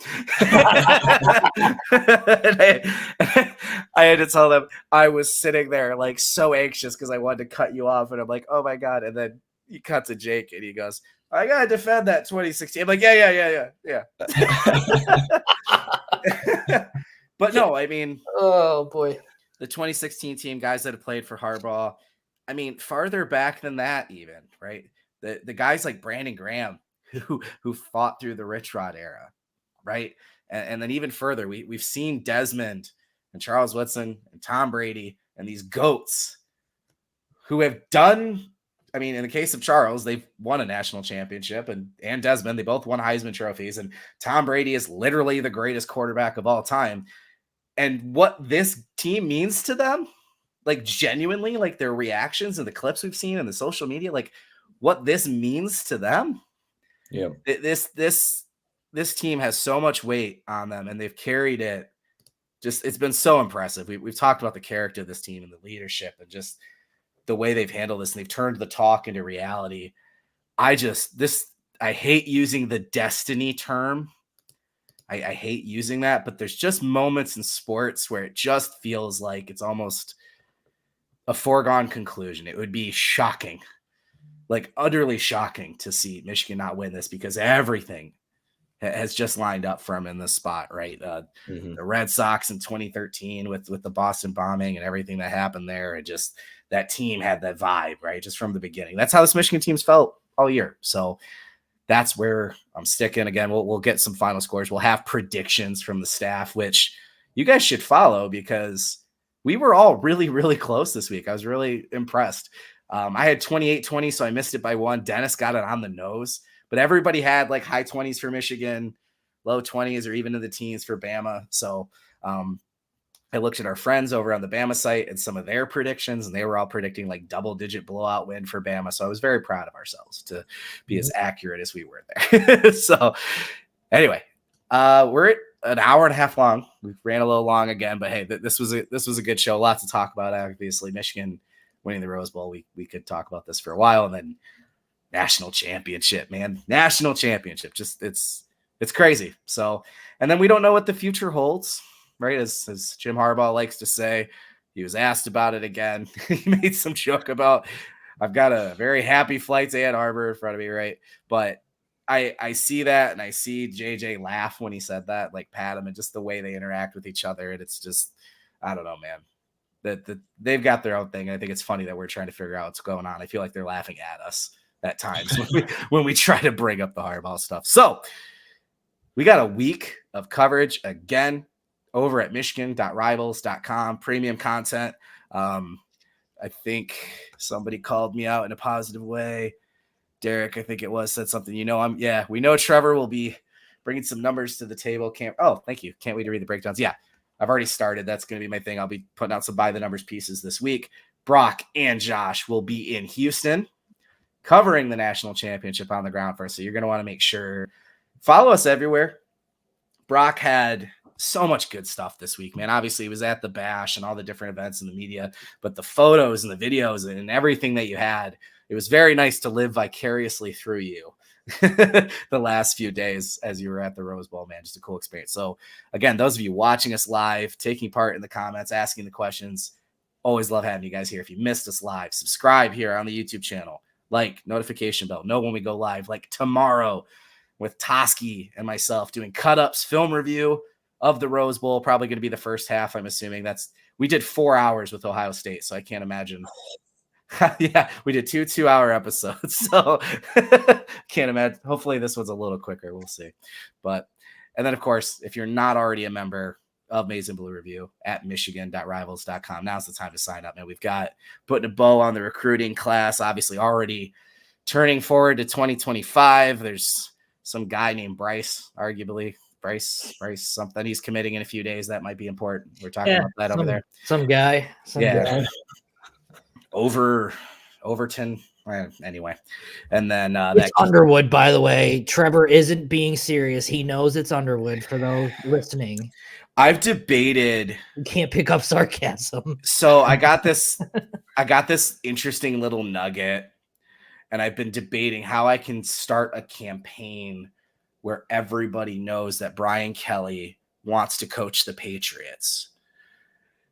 I had to tell them I was sitting there like so anxious because I wanted to cut you off, and I'm like, oh my God. And then you cut to Jake and he goes, I gotta defend that 2016. I'm like, yeah. But no, I mean, oh boy, the 2016 team, guys that have played for Harbaugh. I mean, farther back than that, even, right? The guys like Brandon Graham who fought through the Rich Rod era, right? And then even further, we've seen Desmond and Charles Woodson and Tom Brady and these GOATs who have done. I mean, in the case of Charles, they've won a national championship, and Desmond, they both won Heisman trophies, and Tom Brady is literally the greatest quarterback of all time. And what this team means to them, like genuinely, like their reactions and the clips we've seen and the social media, like what this means to them. Yeah. This team has so much weight on them, and they've carried it. Just, it's been so impressive. We've talked about the character of this team and the leadership and just the way they've handled this, and they've turned the talk into reality. I hate using the destiny term. I hate using that, but there's just moments in sports where it just feels like it's almost a foregone conclusion. It would be shocking, like utterly shocking to see Michigan not win this because everything has just lined up for them in this spot, right? The Red Sox in 2013 with the Boston bombing and everything that happened there. And just that team had that vibe, right? Just from the beginning. That's how this Michigan team's felt all year. So that's where I'm sticking. Again, we'll get some final scores. We'll have predictions from the staff, which you guys should follow because we were all really, really close this week. I was really impressed. I had 28-20, so I missed it by one. Dennis got it on the nose, but everybody had like high 20s for Michigan, low 20s, or even in the teens for Bama. So I looked at our friends over on the Bama site and some of their predictions, and they were all predicting like double-digit blowout win for Bama. So I was very proud of ourselves to be as accurate as we were there. So anyway, we're at an hour and a half long. We ran a little long again, but hey, this was a good show. Lots to talk about. Obviously, Michigan winning the Rose Bowl. We could talk about this for a while, and then national championship, man, national championship. Just it's crazy. So, and then we don't know what the future holds. Right, as Jim Harbaugh likes to say, he was asked about it again. He made some joke about, I've got a very happy flight to Ann Arbor in front of me, right? But I see that, and I see JJ laugh when he said that, like pat him, and just the way they interact with each other. And it's just, I don't know, man. That they've got their own thing. And I think it's funny that we're trying to figure out what's going on. I feel like they're laughing at us at times when we try to bring up the hardball stuff. So we got a week of coverage again over at michigan.rivals.com, premium content. I think somebody called me out in a positive way. Derek, I think it was, said something, we know Trevor will be bringing some numbers to the table. Thank you. Can't wait to read the breakdowns. Yeah, I've already started. That's going to be my thing. I'll be putting out some by the numbers pieces this week. Brock and Josh will be in Houston covering the national championship on the ground for us. So you're going to want to make sure follow us everywhere. Brock had so much good stuff this week, man. Obviously, he was at the bash and all the different events in the media, but the photos and the videos and everything that you had, it was very nice to live vicariously through you the last few days as you were at the Rose Bowl, man. Just a cool experience. So again, those of you watching us live, taking part in the comments, asking the questions, always love having you guys here. If you missed us live, subscribe here on the YouTube channel, like, notification bell, know when we go live, like tomorrow with Toski and myself doing cut-ups, film review of the Rose Bowl, probably going to be the first half. I'm assuming we did 4 hours with Ohio State, so I can't imagine. Yeah, we did 2 2-hour episodes, so can't imagine. Hopefully this one's a little quicker. We'll see. And then of course, if you're not already a member of Maize and Blue Review at michigan.rivals.com, now's the time to sign up, man. We've got putting a bow on the recruiting class, obviously already turning forward to 2025. There's some guy named Bryce, arguably Bryce something. He's committing in a few days. That might be important. We're talking about that over there. Some guy. Overton. Anyway. And then it's Underwood, by the way. Trevor isn't being serious. He knows it's Underwood for those listening. I've debated. You can't pick up sarcasm. So I got this interesting little nugget, and I've been debating how I can start a campaign where everybody knows that Brian Kelly wants to coach the Patriots.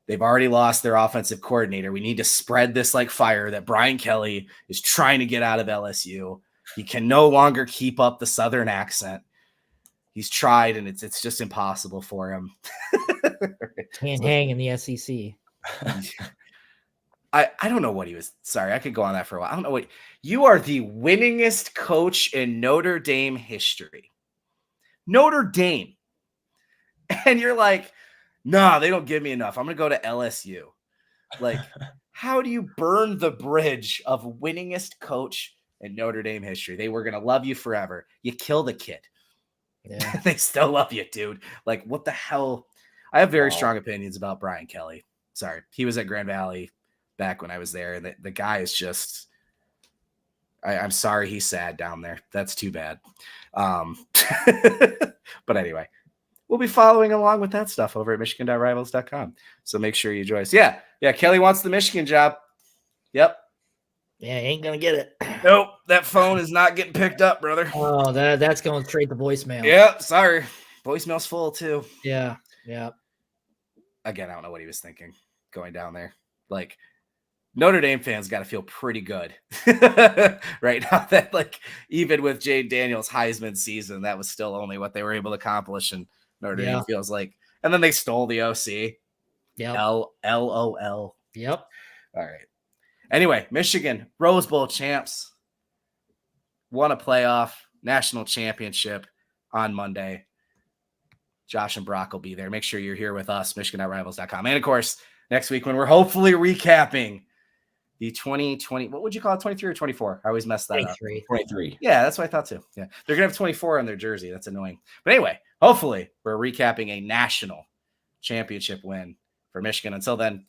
They've already lost their offensive coordinator. We need to spread this like fire that Brian Kelly is trying to get out of LSU. He can no longer keep up the Southern accent. He's tried, and it's just impossible for him. Can't hang in the SEC. I don't know what he was. Sorry, I could go on that for a while. I don't know what. You are the winningest coach in Notre Dame history. Notre Dame. And you're like, nah, they don't give me enough. I'm going to go to LSU. Like, how do you burn the bridge of winningest coach in Notre Dame history? They were going to love you forever. You kill the kid. Yeah. They still love you, dude. Like, what the hell? I have very strong opinions about Brian Kelly. Sorry. He was at Grand Valley back when I was there. And the guy is just, I'm sorry he's sad down there. That's too bad. But anyway, we'll be following along with that stuff over at michigan.rivals.com. So make sure you join us. Yeah. Kelly wants the Michigan job. Yep. Yeah, ain't going to get it. Nope. That phone is not getting picked up, brother. Oh, that's going straight to voicemail. Yep. Sorry. Voicemail's full too. Yeah. Again, I don't know what he was thinking going down there. Like, Notre Dame fans got to feel pretty good right now that, like, even with Jade Daniels' Heisman season, that was still only what they were able to accomplish. And Notre Dame feels like, and then they stole the OC. Yep. LOL. Yep. All right. Anyway, Michigan Rose Bowl champs won a playoff national championship on Monday. Josh and Brock will be there. Make sure you're here with us, michigan.rivals.com. And of course, next week when we're hopefully recapping the 2020, what would you call it, 23 or 24? I always mess that 23. up. 23. Yeah, that's what I thought too. Yeah, they're going to have 24 on their jersey. That's annoying. But anyway, hopefully we're recapping a national championship win for Michigan. Until then,